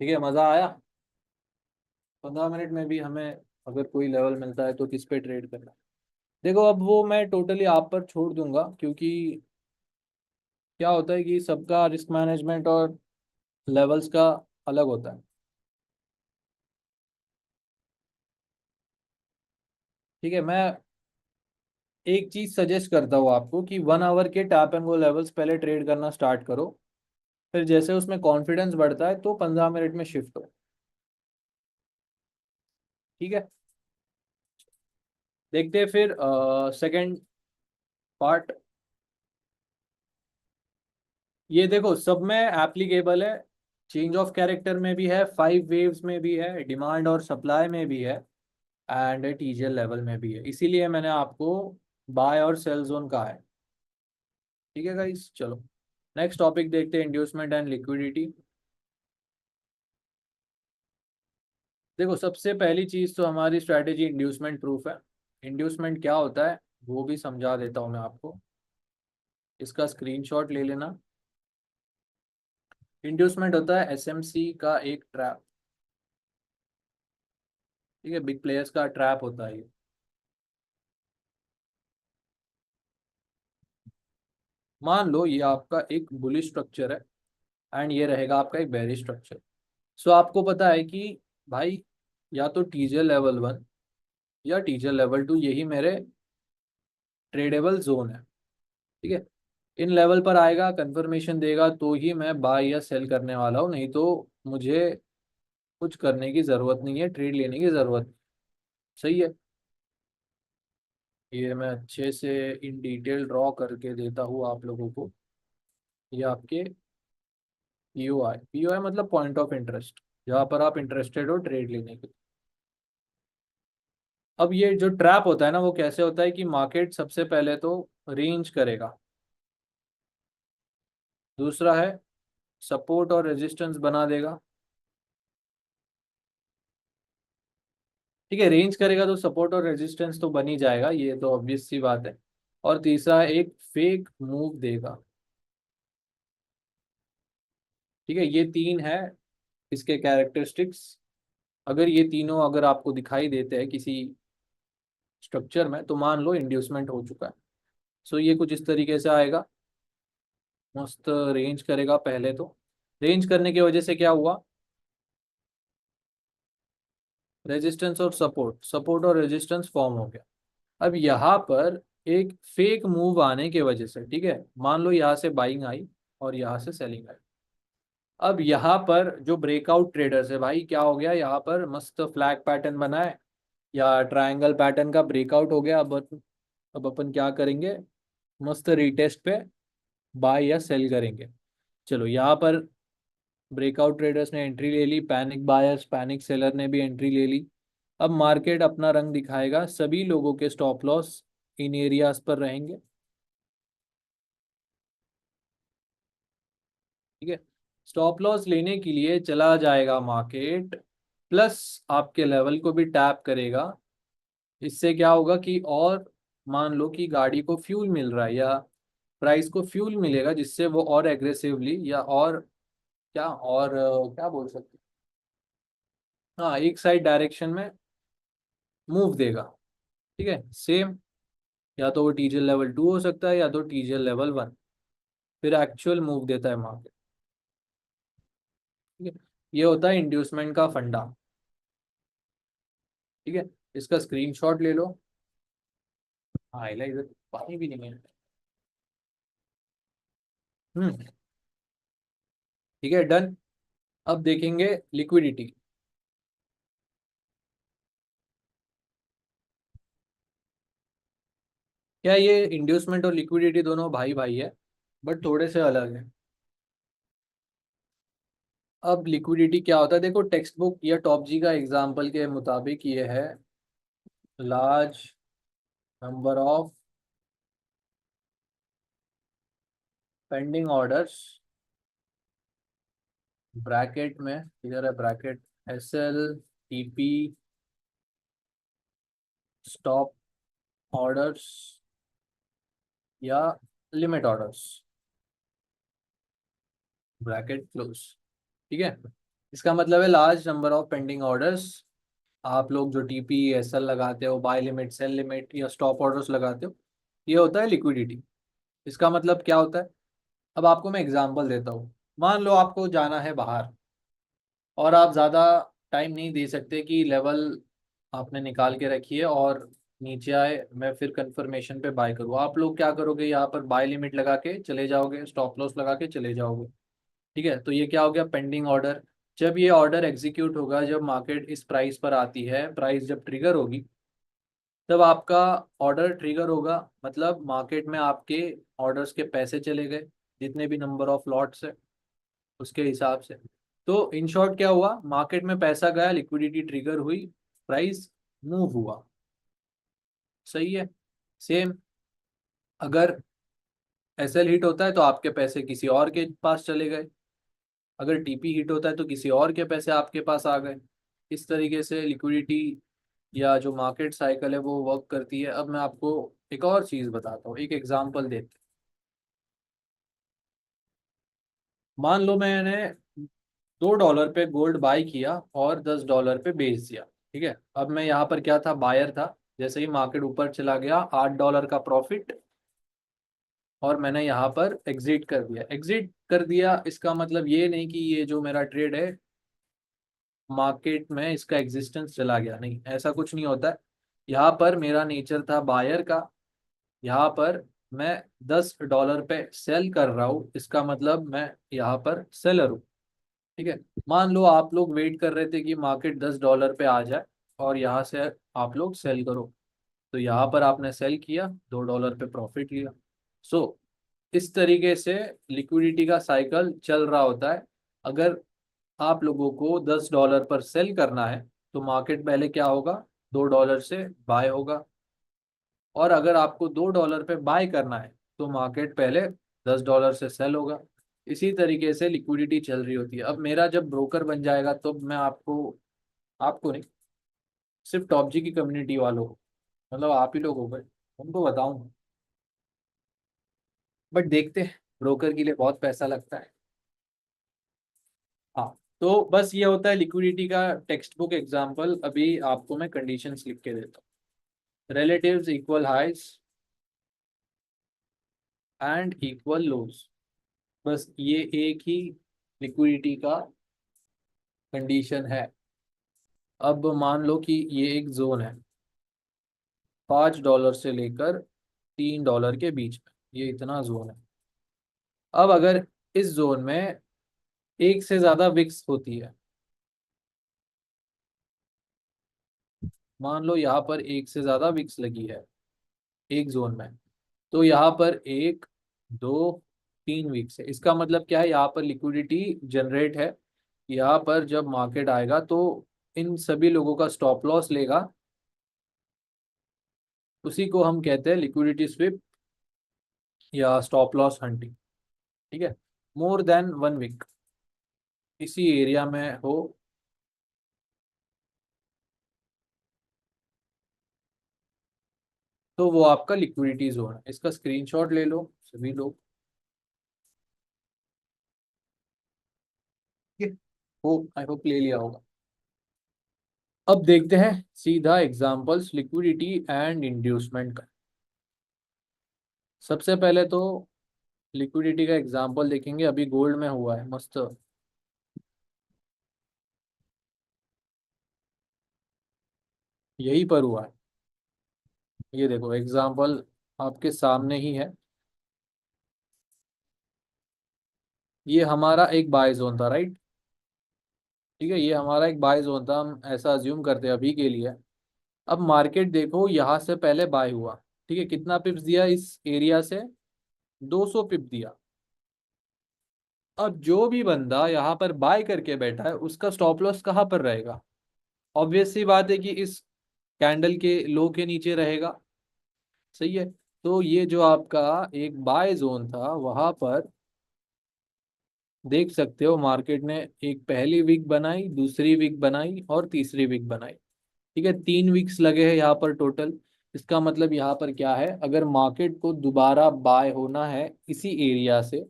ठीक है, मज़ा आया? 15 मिनट में भी हमें अगर कोई लेवल मिलता है तो किस पे ट्रेड करना है? देखो अब वो मैं टोटली आप पर छोड़ दूंगा, क्योंकि क्या होता है कि सबका रिस्क मैनेजमेंट और लेवल्स का अलग होता है। ठीक है, मैं एक चीज सजेस्ट करता हूँ आपको कि 1 आवर के टैप एंड गो लेवल्स पहले ट्रेड करना स्टार्ट करो, फिर जैसे उसमें कॉन्फिडेंस बढ़ता है तो 15 मिनट में शिफ्ट हो। ठीक है, देखते हैं फिर सेकंड पार्ट। ये देखो सब में एप्लीकेबल है, चेंज ऑफ कैरेक्टर में भी है, 5 वेव्स में भी है, डिमांड और सप्लाई में भी है, एंड टीजीएल लेवल में भी है, इसीलिए मैंने आपको बाय और सेल जोन कहा है। ठीक है गाइस, चलो नेक्स्ट टॉपिक देखते हैं, इंड्यूसमेंट एंड लिक्विडिटी। देखो सबसे पहली चीज तो हमारी स्ट्रैटेजी इंड्यूसमेंट प्रूफ है। इंड्यूसमेंट क्या होता है वो भी समझा देता हूँ मैं आपको, इसका स्क्रीनशॉट ले लेना। इंड्यूसमेंट होता है एसएमसी का एक ट्रैप। ठीक है, बिग प्लेयर्स का ट्रैप होता है ये। मान लो ये आपका एक बुलिश स्ट्रक्चर है एंड ये रहेगा आपका एक बेरिश स्ट्रक्चर। सो आपको पता है कि भाई या तो टीजर लेवल 1 या टीजर लेवल 2 यही मेरे ट्रेडेबल जोन है। ठीक है, इन लेवल पर आएगा, कंफर्मेशन देगा तो ही मैं बाय या सेल करने वाला हूँ, नहीं तो मुझे कुछ करने की ज़रूरत नहीं है, ट्रेड लेने की ज़रूरत नहीं। सही है, ये मैं अच्छे से इन डिटेल ड्रॉ करके देता हूँ आप लोगों को। ये आपके पीओआई मतलब पॉइंट ऑफ इंटरेस्ट, जहाँ पर आप इंटरेस्टेड हो ट्रेड लेने के। अब ये जो ट्रैप होता है ना, वो कैसे होता है कि मार्केट सबसे पहले तो रेंज करेगा, दूसरा है सपोर्ट और रेजिस्टेंस बना देगा। ठीक है, रेंज करेगा तो सपोर्ट और रेजिस्टेंस तो बन ही जाएगा, ये तो ऑब्वियस सी बात है। और तीसरा है एक फेक मूव देगा। ठीक है, ये तीन है इसके कैरेक्टरिस्टिक्स। अगर ये तीनों अगर आपको दिखाई देते हैं किसी स्ट्रक्चर में, तो मान लो इंड्यूसमेंट हो चुका है। सो ये कुछ इस तरीके से आएगा, मस्त रेंज करेगा पहले तो। रेंज करने की वजह से क्या हुआ, रेजिस्टेंस और सपोर्ट, सपोर्ट और रेजिस्टेंस फॉर्म हो गया। अब यहाँ पर एक फेक मूव आने की वजह से, ठीक है, मान लो यहाँ से बाइंग आई और यहाँ से सेलिंग आई। अब यहाँ पर जो ब्रेकआउट ट्रेडर्स है भाई, क्या हो गया, यहाँ पर मस्त फ्लैग पैटर्न बना है या ट्रायंगल पैटर्न का ब्रेकआउट हो गया। अब अपन क्या करेंगे, मस्त रिटेस्ट पे बाय या सेल करेंगे। चलो, यहाँ पर ब्रेकआउट ट्रेडर्स ने एंट्री ले ली, पैनिक बायर्स पैनिक सेलर ने भी एंट्री ले ली। अब मार्केट अपना रंग दिखाएगा, सभी लोगों के स्टॉप लॉस इन एरियाज पर रहेंगे। ठीक है, स्टॉप लॉस लेने के लिए चला जाएगा मार्केट, प्लस आपके लेवल को भी टैप करेगा। इससे क्या होगा कि, और मान लो कि गाड़ी को फ्यूल मिल रहा है या प्राइस को फ्यूल मिलेगा, जिससे वो और एग्रेसिवली या और क्या और क्या बोल सकते हैं, हाँ, एक साइड डायरेक्शन में मूव देगा। ठीक है, सेम, या तो वो टीजीएल लेवल 2 हो सकता है या तो टीजीएल लेवल 1, फिर एक्चुअल मूव देता है मार्केट। ठीक है, ये होता है इंड्यूसमेंट का फंडा। ठीक है, इसका स्क्रीनशॉट ले लो। हाँ, इधर पानी भी नहीं है। हम्म। ठीक है, डन। अब देखेंगे लिक्विडिटी। क्या ये इंड्यूसमेंट और लिक्विडिटी दोनों भाई भाई है, बट थोड़े से अलग है। अब लिक्विडिटी क्या होता है, देखो टेक्स्ट बुक या टॉप जी का एग्जाम्पल के मुताबिक ये है large number of pending orders, bracket में इधर है bracket, S L, TP, stop orders या लिमिट ऑर्डर्स, ब्रैकेट क्लोज। ठीक है, इसका मतलब है large number of pending orders. आप लोग जो टीपी एस एल लगाते हो, बाय लिमिट, सेल लिमिट या स्टॉप ऑर्डर्स लगाते हो, ये होता है लिक्विडिटी। इसका मतलब क्या होता है, अब आपको मैं एग्जांपल देता हूँ। मान लो आपको जाना है बाहर और आप ज़्यादा टाइम नहीं दे सकते कि लेवल आपने निकाल के रखी है और नीचे आए, मैं फिर कंफर्मेशन पे बाय करूँ। आप लोग क्या करोगे, यहाँ पर बाय लिमिट लगा के चले जाओगे, स्टॉप लॉस लगा के चले जाओगे। ठीक है, तो ये क्या हो गया, पेंडिंग ऑर्डर। जब ये ऑर्डर एग्जीक्यूट होगा, जब मार्केट इस प्राइस पर आती है, प्राइस जब ट्रिगर होगी, तब आपका ऑर्डर ट्रिगर होगा, मतलब मार्केट में आपके ऑर्डर्स के पैसे चले गए, जितने भी नंबर ऑफ लॉट्स है उसके हिसाब से। तो इन शॉर्ट क्या हुआ, मार्केट में पैसा गया, लिक्विडिटी ट्रिगर हुई, प्राइस मूव हुआ। सही है, सेम, अगर एसएल हिट होता है तो आपके पैसे किसी और के पास चले गए, अगर टीपी हिट होता है तो किसी और के पैसे आपके पास आ गए। इस तरीके से लिक्विडिटी या जो मार्केट साइकिल है वो वर्क करती है। अब मैं आपको एक और चीज़ बताता हूँ, एक एग्जांपल देते हैं। मान लो मैंने $2 पे गोल्ड बाई किया और $10 पे बेच दिया। ठीक है, अब मैं यहाँ पर क्या था, बायर था। जैसे ही मार्केट ऊपर चला गया, $8 का प्रॉफिट, और मैंने यहाँ पर एग्जिट कर दिया। एग्जिट कर दिया इसका मतलब ये नहीं कि ये जो मेरा ट्रेड है मार्केट में इसका एग्जिस्टेंस चला गया, नहीं, ऐसा कुछ नहीं होता है। यहाँ पर मेरा नेचर था बायर का, यहाँ पर मैं $10 पे सेल कर रहा हूँ, इसका मतलब मैं यहाँ पर सेलर हूँ। ठीक है, मान लो आप लोग वेट कर रहे थे कि मार्केट $10 पे आ जाए और यहाँ से आप लोग सेल करो, तो यहाँ पर आपने सेल किया, $2 पे प्रॉफिट लिया। सो इस तरीके से लिक्विडिटी का साइकिल चल रहा होता है। अगर आप लोगों को $10 पर सेल करना है तो मार्केट पहले क्या होगा, $2 से बाय होगा। और अगर आपको $2 पे बाय करना है तो मार्केट पहले $10 से सेल होगा। इसी तरीके से लिक्विडिटी चल रही होती है। अब मेरा जब ब्रोकर बन जाएगा तो मैं आपको, आपको नहीं, सिर्फ टॉप जी की कम्युनिटी वालों को, मतलब आप ही लोग हो गए, उनको बताऊंगा। बट देखते हैं, ब्रोकर के लिए बहुत पैसा लगता है। हाँ, तो बस ये होता है लिक्विडिटी का टेक्स्ट बुक एग्जाम्पल। अभी आपको मैं कंडीशंस लिख के देता हूँ। रिलेटिव्स इक्वल हाइस एंड इक्वल लोज, बस ये एक ही लिक्विडिटी का कंडीशन है। अब मान लो कि ये एक जोन है, $5 से लेकर $3 के बीच में, ये इतना जोन है। अब अगर इस जोन में एक से ज्यादा विक्स होती है, मान लो यहाँ पर एक से ज्यादा विक्स लगी है एक जोन में, तो यहाँ पर एक, दो, 3 वीक्स है। इसका मतलब क्या है, यहाँ पर लिक्विडिटी जनरेट है। यहाँ पर जब मार्केट आएगा तो इन सभी लोगों का स्टॉप लॉस लेगा, उसी को हम कहते हैं लिक्विडिटी स्विप या स्टॉप लॉस हंटिंग। ठीक है, मोर देन 1 वीक इसी एरिया में हो तो वो आपका लिक्विडिटी जोन है। इसका स्क्रीनशॉट ले लो सभी लोग। ठीक है, होप, आई होप ले लिया होगा। अब देखते हैं सीधा एग्जांपल्स लिक्विडिटी एंड इंड्यूसमेंट का। सबसे पहले तो लिक्विडिटी का एग्जांपल देखेंगे, अभी गोल्ड में हुआ है मस्त, यहीं पर हुआ है। ये देखो एग्जांपल आपके सामने ही है। ये हमारा एक बाय जोन था, राइट। ठीक है, ये हमारा एक बाय जोन था, हम ऐसा अज्यूम करते हैं अभी के लिए। अब मार्केट देखो यहाँ से पहले बाय हुआ। ठीक है, कितना पिप्स दिया इस एरिया से, 200 पिप दिया। अब जो भी बंदा यहाँ पर बाय करके बैठा है उसका स्टॉप लॉस कहाँ पर रहेगा, ऑब्वियस सी बात है कि इस कैंडल के लो के नीचे रहेगा। सही है, तो ये जो आपका एक बाय जोन था वहां पर देख सकते हो मार्केट ने एक पहली वीक बनाई, दूसरी वीक बनाई और तीसरी वीक बनाई। ठीक है, 3 वीक्स लगे हैं यहाँ पर टोटल। इसका मतलब यहाँ पर क्या है, अगर मार्केट को दोबारा बाय होना है इसी एरिया से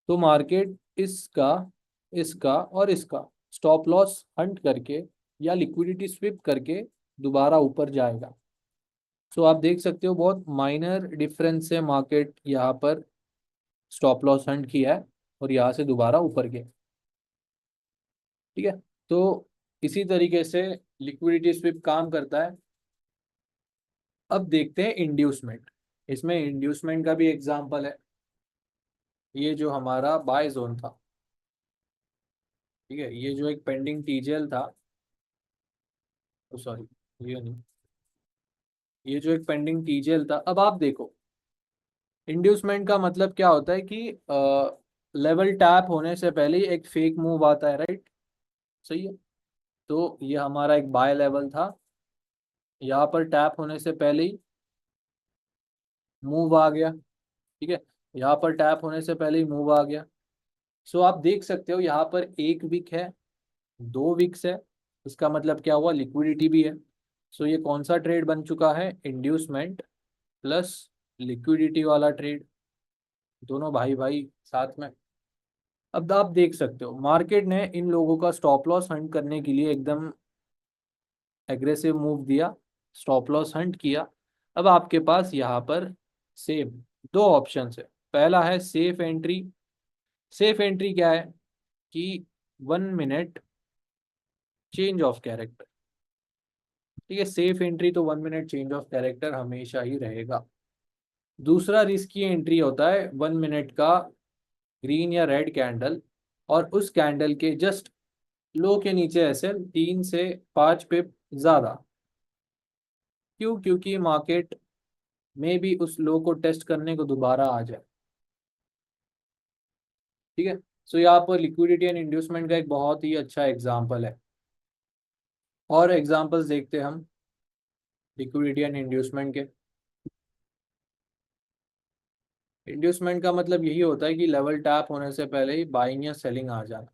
तो मार्केट इसका, इसका और इसका स्टॉप लॉस हंट करके या लिक्विडिटी स्विप करके दोबारा ऊपर जाएगा। सो आप देख सकते हो बहुत माइनर डिफरेंस से मार्केट यहाँ पर स्टॉप लॉस हंट किया है और यहाँ से दोबारा ऊपर गया। ठीक है, तो इसी तरीके से लिक्विडिटी स्विप काम करता है। अब देखते हैं इंड्यूसमेंट। इसमें इंड्यूसमेंट का भी एग्जांपल है, ये जो हमारा बाय जोन था। ठीक है, ये जो एक पेंडिंग टीजेएल था, सॉरी ये नहीं, ये जो एक पेंडिंग टीजेएल था। अब आप देखो इंड्यूसमेंट का मतलब क्या होता है कि लेवल टैप होने से पहले ही एक फेक मूव आता है, राइट। सही है, तो ये हमारा एक बाय लेवल था, यहाँ पर टैप होने से पहले ही मूव आ गया। ठीक है, यहाँ पर टैप होने से पहले ही मूव आ गया। सो आप देख सकते हो यहाँ पर 1 वीक है, 2 वीक्स है, इसका मतलब क्या हुआ, लिक्विडिटी भी है। सो ये कौन सा ट्रेड बन चुका है, इंड्यूसमेंट प्लस लिक्विडिटी वाला ट्रेड, दोनों भाई भाई साथ में। अब आप देख सकते हो मार्केट ने इन लोगों का स्टॉप लॉस हंट करने के लिए एकदम एग्रेसिव मूव दिया, स्टॉप लॉस हंट किया। अब आपके पास यहाँ पर सेम दो ऑप्शन है। पहला है सेफ एंट्री। सेफ एंट्री क्या है कि 1 मिनट चेंज ऑफ कैरेक्टर। ठीक है, सेफ एंट्री तो 1 मिनट चेंज ऑफ कैरेक्टर हमेशा ही रहेगा। दूसरा रिस्की एंट्री होता है 1 मिनट का ग्रीन या रेड कैंडल, और उस कैंडल के जस्ट लो के नीचे ऐसे 3 से 5 पिप ज्यादा। क्यों, क्योंकि मार्केट में भी उस लो को टेस्ट करने को दोबारा आ जाए। ठीक है, सो यहाँ पर लिक्विडिटी एंड इंड्यूसमेंट का एक बहुत ही अच्छा एग्जाम्पल है। और एग्जाम्पल्स देखते हैं हम लिक्विडिटी एंड इंड्यूसमेंट के। इंड्यूसमेंट का मतलब यही होता है कि लेवल टैप होने से पहले ही बाइंग या सेलिंग आ जाना।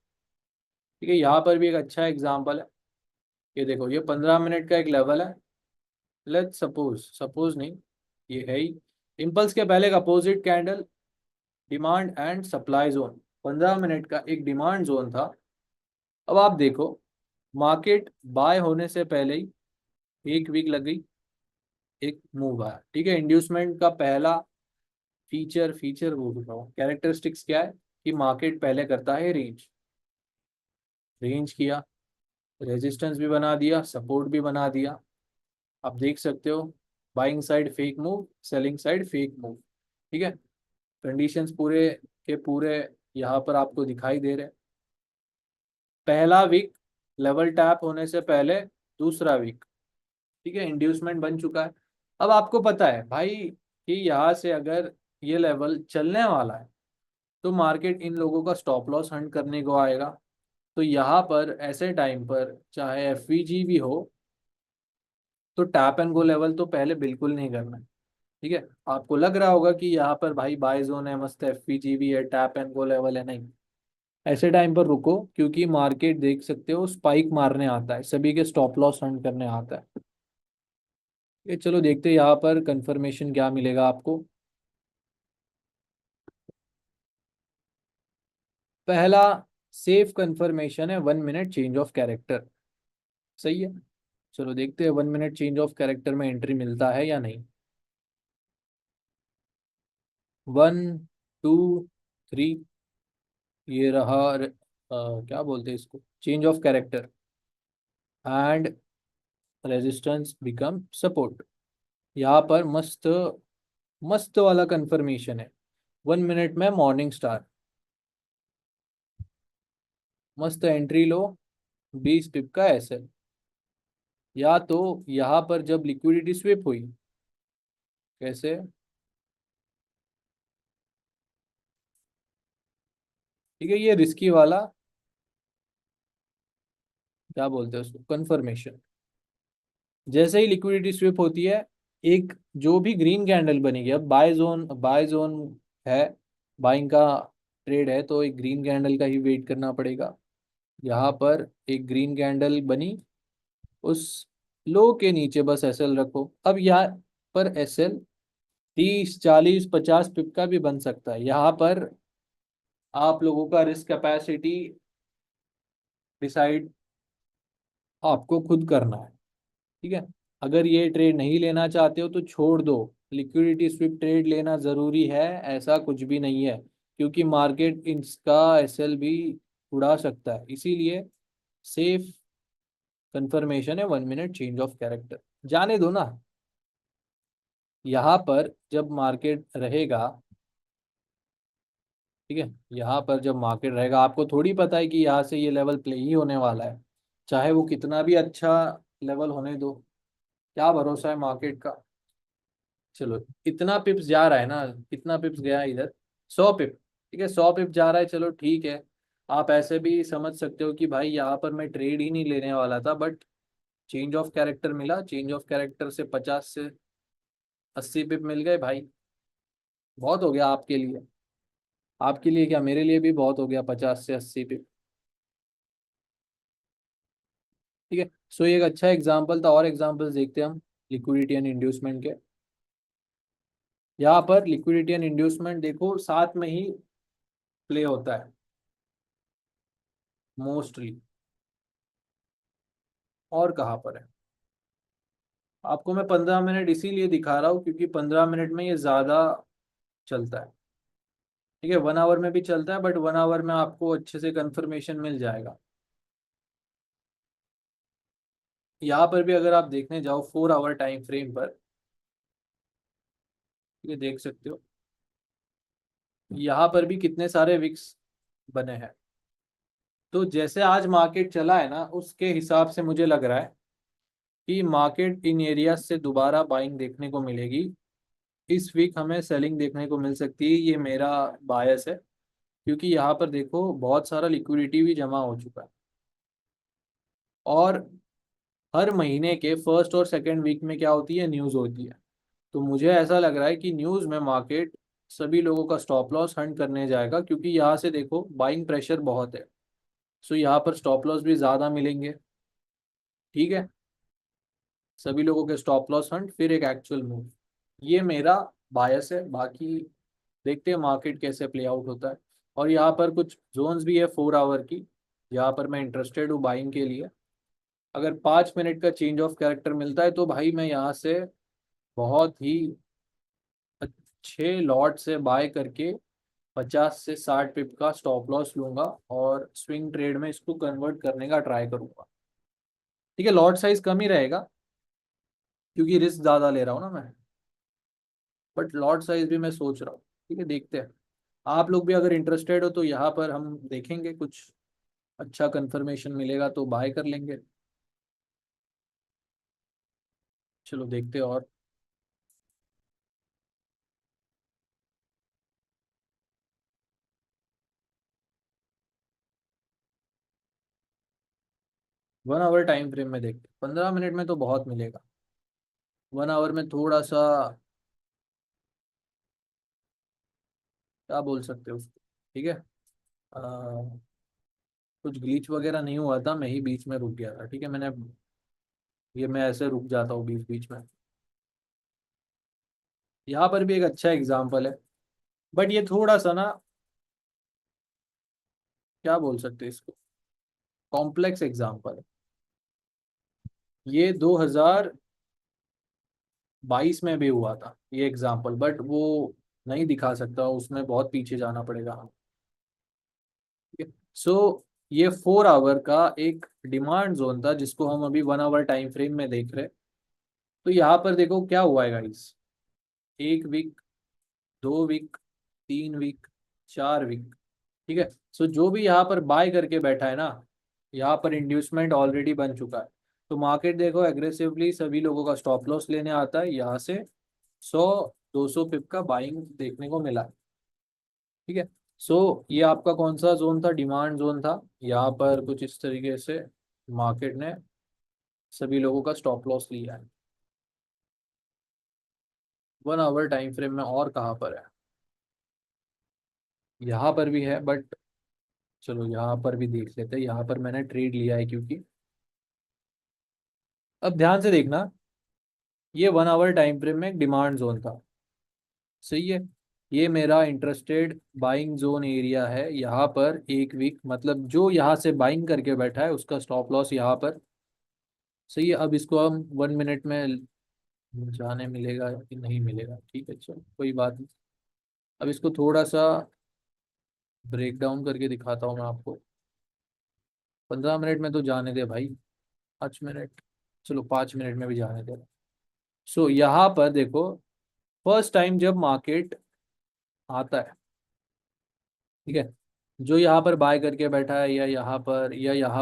ठीक है, यहाँ पर भी एक अच्छा एग्जाम्पल है। ये देखो, ये 15 मिनट का एक लेवल है। लेट सपोज, सपोज नहीं, ये है ही। इम्पल्स के पहले एक opposite candle, demand and supply zone, 15 minute का एक डिमांड जोन था। अब आप देखो, मार्केट बाय होने से पहले ही 1 वीक लग गई, एक मूव आया। ठीक है, इंड्यूसमेंट का पहला फीचर फीचर वो बताओ कैरेक्टरिस्टिक्स क्या है कि मार्केट पहले करता है रेंज। रेंज किया, रेजिस्टेंस भी बना दिया, सपोर्ट भी बना दिया। आप देख सकते हो, buying side fake move, selling side fake move. ठीक है, कंडीशंस पूरे के पूरे यहाँ पर आपको दिखाई दे रहे हैं। पहला वीक लेवल टैप होने से पहले, दूसरा वीक, ठीक है, इंड्यूसमेंट बन चुका है। अब आपको पता है भाई कि यहाँ से अगर ये लेवल चलने वाला है तो मार्केट इन लोगों का स्टॉप लॉस हंट करने को आएगा। तो यहाँ पर ऐसे टाइम पर चाहे एफवीजी भी हो तो टैप एंड गो लेवल तो पहले बिल्कुल नहीं करना है। ठीक है, आपको लग रहा होगा कि यहाँ पर भाई बाय जोन है, मस्त एफवीजी भी है, टैप एंड गो लेवल है, नहीं। ऐसे टाइम पर रुको, क्योंकि मार्केट देख सकते हो स्पाइक मारने आता है, सभी के स्टॉप लॉस हंट करने आता है। ये चलो देखते हैं यहाँ पर कंफर्मेशन क्या मिलेगा आपको। पहला सेफ कंफर्मेशन है 1 मिनट चेंज ऑफ कैरेक्टर। सही है, चलो देखते हैं 1 मिनट चेंज ऑफ कैरेक्टर में एंट्री मिलता है या नहीं। 1, 2, 3, ये रहा क्या बोलते हैं इसको, change of character and resistance become support. यहाँ पर मस्त मस्त वाला कंफर्मेशन है। 1 मिनट में मॉर्निंग स्टार, मस्त एंट्री लो, 20 पिप का एसएल। या तो यहाँ पर जब लिक्विडिटी स्विप हुई, कैसे, ठीक है, ये रिस्की वाला क्या बोलते हैं उसको, कंफर्मेशन। जैसे ही लिक्विडिटी स्विप होती है, एक जो भी ग्रीन कैंडल बनेगी, अब बाय जोन है, बाइंग का ट्रेड है, तो एक ग्रीन कैंडल का ही वेट करना पड़ेगा। यहाँ पर एक ग्रीन कैंडल बनी, उस लो के नीचे बस एसएल रखो। अब यहाँ पर एसएल 30, 40, 50 पिप का भी बन सकता है। यहाँ पर आप लोगों का रिस्क कैपेसिटी डिसाइड आपको खुद करना है। ठीक है, अगर ये ट्रेड नहीं लेना चाहते हो तो छोड़ दो। लिक्विडिटी स्विप ट्रेड लेना जरूरी है ऐसा कुछ भी नहीं है, क्योंकि मार्केट इसका एसएल भी उड़ा सकता है। इसीलिए सेफ कंफर्मेशन है 1 मिनट चेंज ऑफ कैरेक्टर, जाने दो ना। यहाँ पर जब मार्केट रहेगा, ठीक है, यहाँ पर जब मार्केट रहेगा, आपको थोड़ी पता है कि यहाँ से ये लेवल प्ले ही होने वाला है, चाहे वो कितना भी अच्छा लेवल होने दो। क्या भरोसा है मार्केट का। चलो, इतना पिप्स जा रहा है ना, कितना पिप्स गया है इधर, 100 पिप। ठीक है, 100 पिप जा रहा है, चलो ठीक है। आप ऐसे भी समझ सकते हो कि भाई यहाँ पर मैं ट्रेड ही नहीं लेने वाला था, बट चेंज ऑफ कैरेक्टर मिला, चेंज ऑफ कैरेक्टर से 50 से 80 पिप मिल गए भाई। बहुत हो गया आपके लिए। आपके लिए क्या, मेरे लिए भी बहुत हो गया 50 से 80 पिप। ठीक है, सो ये एक अच्छा एग्जाम्पल था, और एग्जाम्पल्स देखते हैं हम लिक्विडिटी एंड इंड्यूसमेंट के। यहाँ पर लिक्विडिटी एंड इंड्यूसमेंट देखो साथ में ही प्ले होता है मोस्टली। और कहाँ पर है, आपको मैं 15 मिनट इसीलिए दिखा रहा हूँ क्योंकि 15 मिनट में ये ज्यादा चलता है। ठीक है, 1 आवर में भी चलता है, बट 1 आवर में आपको अच्छे से कंफर्मेशन मिल जाएगा। यहाँ पर भी अगर आप देखने जाओ 4 आवर टाइम फ्रेम पर, ये देख सकते हो, यहाँ पर भी कितने सारे विक्स बने हैं। तो जैसे आज मार्केट चला है ना, उसके हिसाब से मुझे लग रहा है कि मार्केट इन एरियाज से दोबारा बाइंग देखने को मिलेगी। इस वीक हमें सेलिंग देखने को मिल सकती है, ये मेरा बायस है। क्योंकि यहाँ पर देखो बहुत सारा लिक्विडिटी भी जमा हो चुका है। और हर महीने के फर्स्ट और सेकेंड वीक में क्या होती है, न्यूज़ होती है। तो मुझे ऐसा लग रहा है कि न्यूज़ में मार्केट सभी लोगों का स्टॉप लॉस हंट करने जाएगा, क्योंकि यहाँ से देखो बाइंग प्रेशर बहुत है। सो यहाँ पर स्टॉप लॉस भी ज़्यादा मिलेंगे। ठीक है, सभी लोगों के स्टॉप लॉस हंट, फिर एक एक्चुअल मूव। ये मेरा बायस है। बाकी देखते हैं मार्केट कैसे प्ले आउट होता है। और यहाँ पर कुछ जोन्स भी है 4 आवर की, यहाँ पर मैं इंटरेस्टेड हूँ बाइंग के लिए। अगर 5 मिनट का चेंज ऑफ कैरेक्टर मिलता है तो भाई मैं यहाँ से बहुत ही अच्छे लॉट से बाय करके 50 से 60 पिप का स्टॉप लॉस लूंगा और स्विंग ट्रेड में इसको कन्वर्ट करने का ट्राई करूंगा। ठीक है, लॉट साइज कम ही रहेगा क्योंकि रिस्क ज़्यादा ले रहा हूँ ना मैं, बट लॉट साइज भी मैं सोच रहा हूँ। ठीक है, देखते हैं। आप लोग भी अगर इंटरेस्टेड हो तो यहाँ पर हम देखेंगे, कुछ अच्छा कंफर्मेशन मिलेगा तो बाय कर लेंगे। चलो देखते हैं। और 1 आवर टाइम फ्रेम में देखते हैं, 15 मिनट में तो बहुत मिलेगा। 1 आवर में थोड़ा सा, क्या बोल सकते हो उसको। ठीक है, कुछ ग्लिच वगैरह नहीं हुआ था, मैं ही बीच में रुक गया था। ठीक है, मैंने ये मैं ऐसे रुक जाता हूँ बीच बीच में। यहाँ पर भी एक अच्छा एग्जाम्पल है, बट ये थोड़ा सा ना, क्या बोल सकते हैं इसको, कॉम्प्लेक्स एग्जाम्पल है। ये 2022 में भी हुआ था ये एग्जाम्पल, बट वो नहीं दिखा सकता, उसमें बहुत पीछे जाना पड़ेगा। सो ये 4 आवर का एक डिमांड जोन था जिसको हम अभी 1 आवर टाइम फ्रेम में देख रहे हैं। तो यहाँ पर देखो क्या हुआ है guys, 1 week, 2 week, 3 week, 4 week. ठीक है, सो जो भी यहाँ पर बाय करके बैठा है ना, यहाँ पर इंड्यूसमेंट ऑलरेडी बन चुका है। तो मार्केट देखो एग्रेसिवली सभी लोगों का स्टॉप लॉस लेने आता है, यहाँ से 100-200 पिप का बाइंग देखने को मिला है। ठीक है, सो ये आपका कौन सा जोन था, डिमांड जोन था। यहाँ पर कुछ इस तरीके से मार्केट ने सभी लोगों का स्टॉप लॉस लिया है। 1 आवर टाइम फ्रेम में और कहाँ पर है, यहाँ पर भी है, बट चलो यहाँ पर भी देख लेते हैं। यहाँ पर मैंने ट्रेड लिया है क्योंकि, अब ध्यान से देखना, ये 1 आवर टाइम फ्रेम में एक डिमांड जोन था। सही है, ये मेरा इंटरेस्टेड बाइंग जोन एरिया है। यहाँ पर 1 वीक, मतलब जो यहाँ से बाइंग करके बैठा है उसका स्टॉप लॉस यहाँ पर। सही है, अब इसको हम 1 मिनट में जाने मिलेगा कि नहीं मिलेगा। ठीक है, चलो कोई बात नहीं। अब इसको थोड़ा सा ब्रेक डाउन करके दिखाता हूँ मैं आपको। 15 मिनट में तो जाने दे भाई, 5 मिनट, चलो 5 मिनट में भी जाने दे। सो यहाँ पर देखो, फर्स्ट टाइम जब मार्केट आता है, ठीक है, जो यहाँ पर बाय करके बैठा है या यहाँ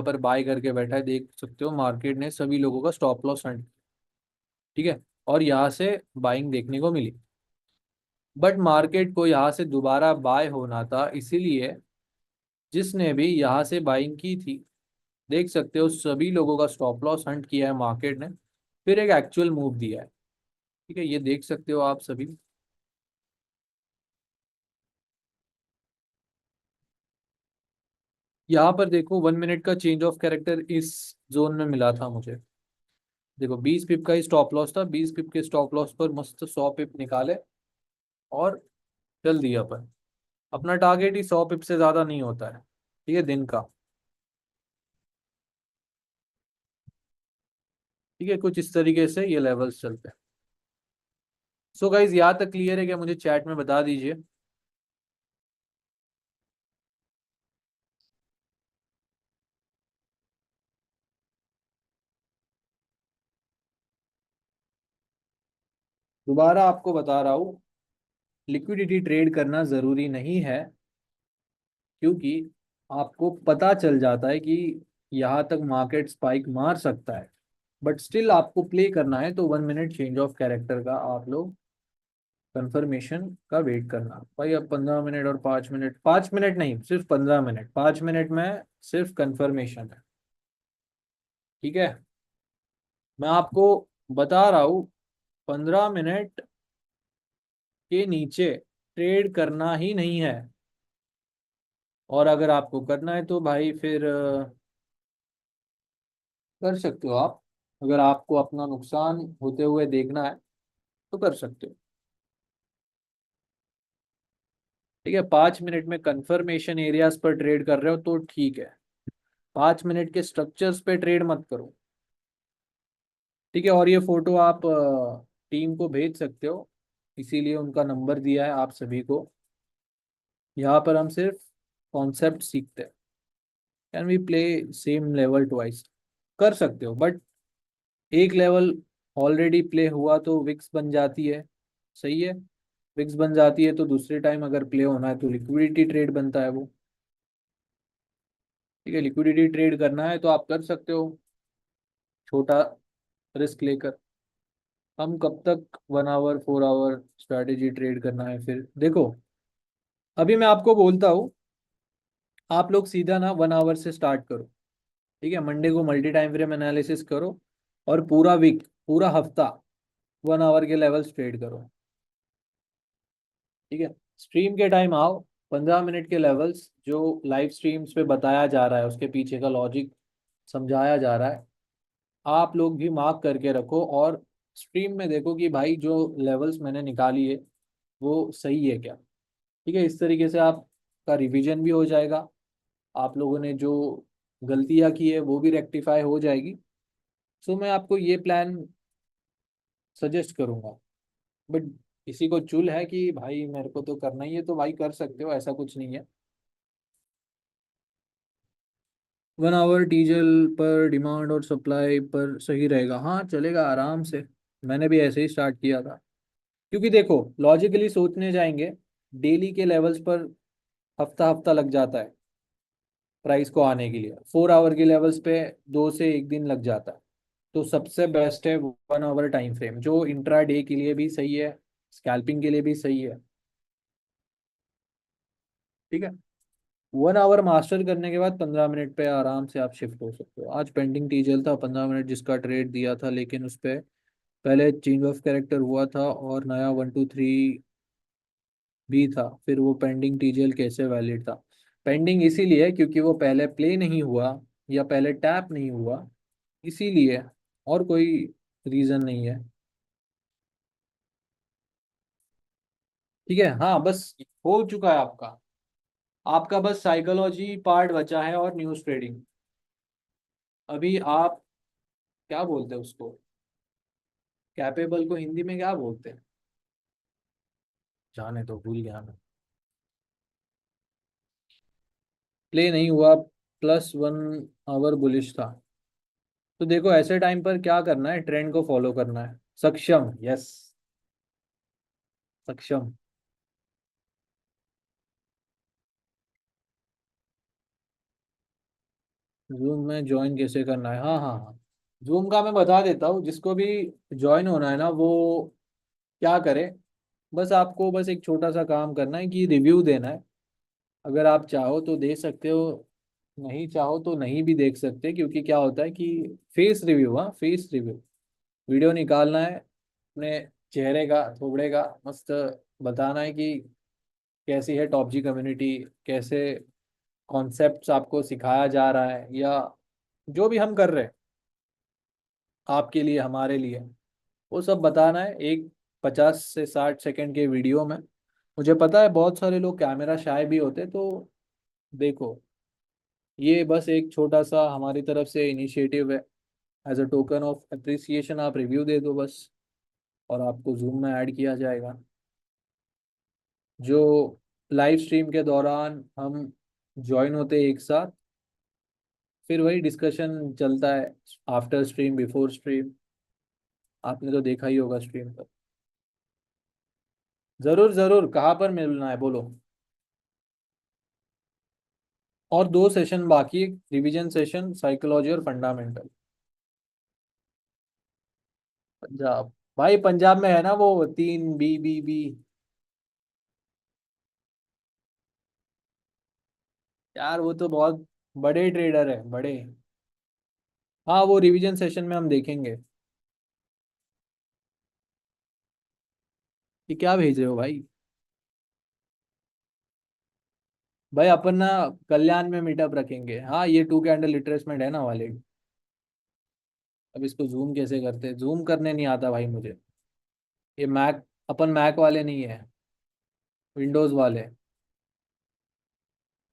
पर बाय करके बैठा है, देख सकते हो मार्केट ने सभी लोगों का स्टॉप लॉस हंट। ठीक है, और यहाँ से बाइंग देखने को मिली। बट मार्केट को यहाँ से दोबारा बाय होना था, इसीलिए जिसने भी यहाँ से बाइंग की थी, देख सकते हो सभी लोगों का स्टॉप लॉस हंट किया है मार्केट ने, फिर एक एक्चुअल मूव दिया है। ठीक है, ये देख सकते हो आप सभी। यहाँ पर देखो 1 मिनट का चेंज ऑफ कैरेक्टर इस जोन में मिला था मुझे। देखो 20 पिप का ही स्टॉप लॉस था, 20 पिप के स्टॉप लॉस पर मस्त 100 पिप निकाले और चल दिया अपन। अपना टारगेट ही 100 पिप से ज्यादा नहीं होता है, ठीक है, दिन का। ठीक है, कुछ इस तरीके से ये लेवल्स चलते हैं। सो गाइज यहाँ तक क्लियर है क्या, मुझे चैट में बता दीजिए। दोबारा आपको बता रहा हूँ, लिक्विडिटी ट्रेड करना जरूरी नहीं है, क्योंकि आपको पता चल जाता है कि यहाँ तक मार्केट स्पाइक मार सकता है। बट स्टिल आपको प्ले करना है तो 1 मिनट चेंज ऑफ कैरेक्टर का आप लोग कंफर्मेशन का वेट करना भाई। अब 15 मिनट और 5 मिनट, 5 मिनट नहीं, सिर्फ 15 मिनट, 5 मिनट में सिर्फ कंफर्मेशन है। ठीक है, मैं आपको बता रहा हूँ, 15 मिनट के नीचे ट्रेड करना ही नहीं है। और अगर आपको करना है तो भाई फिर कर सकते हो आप। अगर आपको अपना नुकसान होते हुए देखना है तो कर सकते हो। ठीक है, 5 मिनट में कंफर्मेशन एरियाज पर ट्रेड कर रहे हो तो ठीक है। 5 मिनट के स्ट्रक्चर्स पे ट्रेड मत करो। ठीक है, और ये फोटो आप टीम को भेज सकते हो, इसीलिए उनका नंबर दिया है आप सभी को। यहाँ पर हम सिर्फ कॉन्सेप्ट सीखते हैं। Can we play same level twice? कर सकते हो, बट एक लेवल ऑलरेडी प्ले हुआ तो विक्स बन जाती है। सही है, विक्स बन जाती है तो दूसरे टाइम अगर प्ले होना है तो लिक्विडिटी ट्रेड बनता है वो। ठीक है, लिक्विडिटी ट्रेड करना है तो आप कर सकते हो, छोटा रिस्क लेकर। हम कब तक 1 आवर 4 आवर स्ट्रैटेजी ट्रेड करना है फिर देखो। अभी मैं आपको बोलता हूँ, आप लोग सीधा ना 1 आवर से स्टार्ट करो। ठीक है, मंडे को मल्टी टाइम फ्रेम एनालिसिस करो और पूरा वीक, पूरा हफ्ता 1 आवर के लेवल्स ट्रेड करो। ठीक है, स्ट्रीम के टाइम आओ, 15 मिनट के लेवल्स जो लाइव स्ट्रीम्स पे बताया जा रहा है उसके पीछे का लॉजिक समझाया जा रहा है, आप लोग भी मार्क करके रखो और स्ट्रीम में देखो कि भाई जो लेवल्स मैंने निकाली है वो सही है क्या। ठीक है, इस तरीके से आपका रिवीजन भी हो जाएगा, आप लोगों ने जो गलतियां की है वो भी रेक्टिफाई हो जाएगी। सो मैं आपको ये प्लान सजेस्ट करूंगा। बट किसी को चुल है कि भाई मेरे को तो करना ही है तो भाई कर सकते हो, ऐसा कुछ नहीं है। 1 आवर टीजल पर डिमांड और सप्लाई पर सही रहेगा, हाँ चलेगा आराम से। मैंने भी ऐसे ही स्टार्ट किया था, क्योंकि देखो लॉजिकली सोचने जाएंगे, डेली के लेवल्स पर हफ्ता हफ्ता लग जाता है प्राइस को आने के लिए। 4 आवर के लेवल्स पे 2 से 1 दिन लग जाता है। तो सबसे बेस्ट है 1 आवर टाइम फ्रेम, जो इंट्रा डे के लिए भी सही है, स्कैल्पिंग के लिए भी सही है। ठीक है, 1 आवर मास्टर करने के बाद 15 मिनट पे आराम से आप शिफ्ट हो सकते हो। आज पेंडिंग टीजल था 15 मिनट जिसका ट्रेड दिया था, लेकिन उस पे पहले चेंज ऑफ कैरेक्टर हुआ था और नया 1 2 3 भी था, फिर वो पेंडिंग टीजीएल कैसे वैलिड था? पेंडिंग इसीलिए क्योंकि वो पहले प्ले नहीं हुआ या पहले टैप नहीं हुआ, इसीलिए, और कोई रीजन नहीं है। ठीक है, हाँ बस हो चुका है आपका। आपका बस साइकोलॉजी पार्ट बचा है और न्यूज़ ट्रेडिंग। अभी आप क्या बोलते हैं उसको, कैपेबल को हिंदी में क्या बोलते हैं? जाने तो भूल गया मैं। प्ले नहीं हुआ, +1 आवर बुलिश था। तो देखो ऐसे टाइम पर क्या करना है, ट्रेंड को फॉलो करना है। सक्षम, यस, सक्षम। जूम में ज्वाइन कैसे करना है? हाँ हाँ हाँ, जूम का मैं बता देता हूँ। जिसको भी ज्वाइन होना है ना वो क्या करे, बस आपको बस एक छोटा सा काम करना है कि रिव्यू देना है। अगर आप चाहो तो दे सकते हो, नहीं चाहो तो नहीं भी देख सकते, क्योंकि क्या होता है कि फेस रिव्यू, हाँ फेस रिव्यू, वीडियो निकालना है अपने चेहरे का, थोबड़े का, मस्त बताना है कि कैसी है टॉप जी कम्युनिटी, कैसे कॉन्सेप्ट्स आपको सिखाया जा रहा है, या जो भी हम कर रहे हैं आपके लिए, हमारे लिए, वो सब बताना है एक 50 से 60 सेकंड के वीडियो में। मुझे पता है बहुत सारे लोग कैमरा शाय भी होते, तो देखो ये बस एक छोटा सा हमारी तरफ से इनिशिएटिव है। As a token of appreciation आप रिव्यू दे दो बस, और आपको जूम में ऐड किया जाएगा। जो लाइव स्ट्रीम के दौरान हम ज्वाइन होते हैं एक साथ, फिर वही डिस्कशन चलता है आफ्टर स्ट्रीम बिफोर स्ट्रीम। आपने तो देखा ही होगा स्ट्रीम पर। जरूर जरूर, कहाँ पर मिलना है बोलो। और 2 सेशन बाकी, रिवीजन सेशन, साइकोलॉजी और फंडामेंटल। पंजाब, भाई पंजाब में है ना वो 3 बी बी बी। यार वो तो बहुत बड़े ट्रेडर है, बड़े। हाँ, वो रिवीजन सेशन में हम देखेंगे। ये क्या भेज रहे हो भाई? भाई अपन ना कल्याण में मीटअप रखेंगे। हाँ, ये टू कैंडल रिट्रेसमेंट है ना वाले। अब इसको जूम कैसे करते हैं? जूम करने नहीं आता भाई मुझे। ये मैक, अपन मैक वाले नहीं है, विंडोज वाले।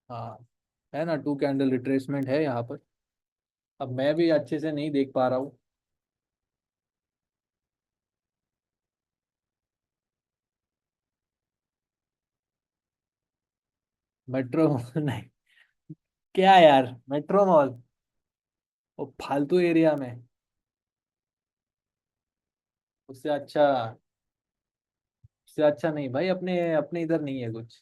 हाँ, है ना, टू कैंडल रिट्रेसमेंट है यहाँ पर। अब मैं भी अच्छे से नहीं देख पा रहा हूँ। मेट्रो नहीं, क्या यार, मेट्रो मॉल? वो फालतू एरिया में। उससे अच्छा, उससे अच्छा नहीं भाई, अपने अपने इधर नहीं है कुछ।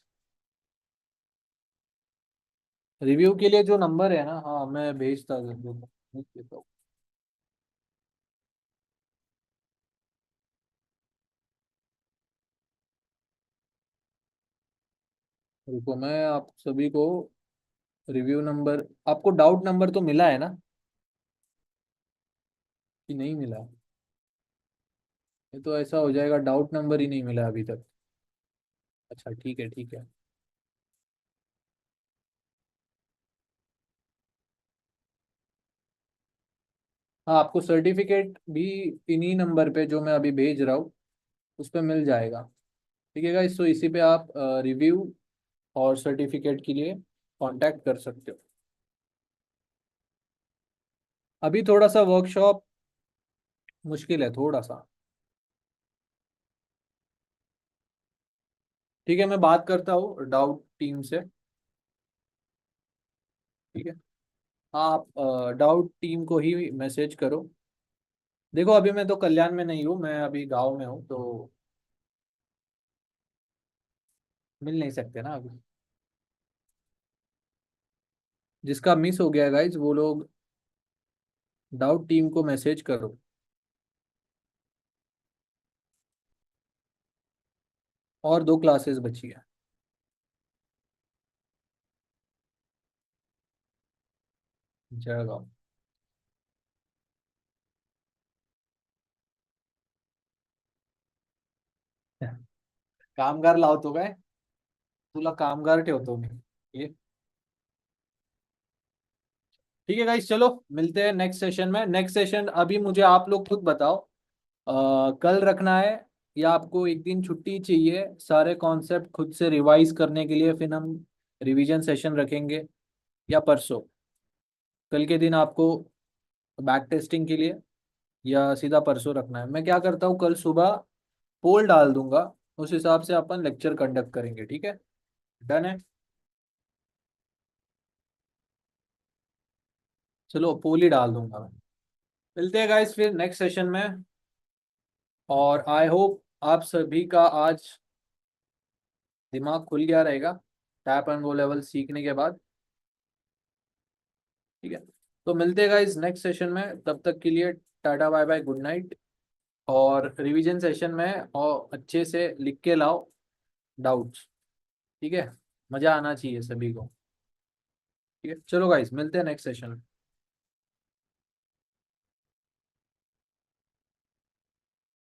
रिव्यू के लिए जो नंबर है ना, हाँ मैं भेजता भेज देता हूँ। रुको, मैं आप सभी को रिव्यू नंबर, आपको डाउट नंबर तो मिला है ना, कि नहीं मिला? ये तो ऐसा हो जाएगा, डाउट नंबर ही नहीं मिला अभी तक। अच्छा ठीक है, ठीक है। हाँ, आपको सर्टिफिकेट भी इन्हीं नंबर पे जो मैं अभी भेज रहा हूँ उस पे मिल जाएगा। ठीक है गाइस, तो इसी पे आप रिव्यू और सर्टिफिकेट के लिए कांटेक्ट कर सकते हो। अभी थोड़ा सा वर्कशॉप मुश्किल है थोड़ा सा। ठीक है, मैं बात करता हूँ डाउट टीम से। ठीक है। हाँ, आप डाउट टीम को ही मैसेज करो। देखो, अभी मैं तो कल्याण में नहीं हूँ, मैं अभी गांव में हूँ, तो मिल नहीं सकते ना अभी। जिसका मिस हो गया गाइज, वो लोग डाउट टीम को मैसेज करो। और दो क्लासेस बची है। जयगांव। कामगार लावतो काय? तुला कामगार ठेवतो मी। ये ठीक है गाइस, चलो मिलते हैं नेक्स्ट सेशन में। नेक्स्ट सेशन अभी मुझे आप लोग खुद बताओ, कल रखना है या आपको एक दिन छुट्टी चाहिए सारे कॉन्सेप्ट खुद से रिवाइज करने के लिए, फिर हम रिवीजन सेशन रखेंगे, या परसों? कल के दिन आपको बैक टेस्टिंग के लिए, या सीधा परसों रखना है? मैं क्या करता हूँ, कल सुबह पोल डाल दूंगा, उस हिसाब से अपन लेक्चर कंडक्ट करेंगे। ठीक है, डन है। चलो पोल ही डाल दूंगा मैं। मिलते हैं गाइस फिर नेक्स्ट सेशन में। और आई होप आप सभी का आज दिमाग खुल गया रहेगा टैप एंड गो लेवल सीखने के बाद। ठीक है, तो मिलते हैं गाइस नेक्स्ट सेशन में, तब तक के लिए tata bye bye, good night. और रिवीजन सेशन में और अच्छे से लिख के लाओ डाउट्स। ठीक है, मजा आना चाहिए सभी को। ठीक है, चलो गाइस, मिलते हैं नेक्स्ट सेशन में।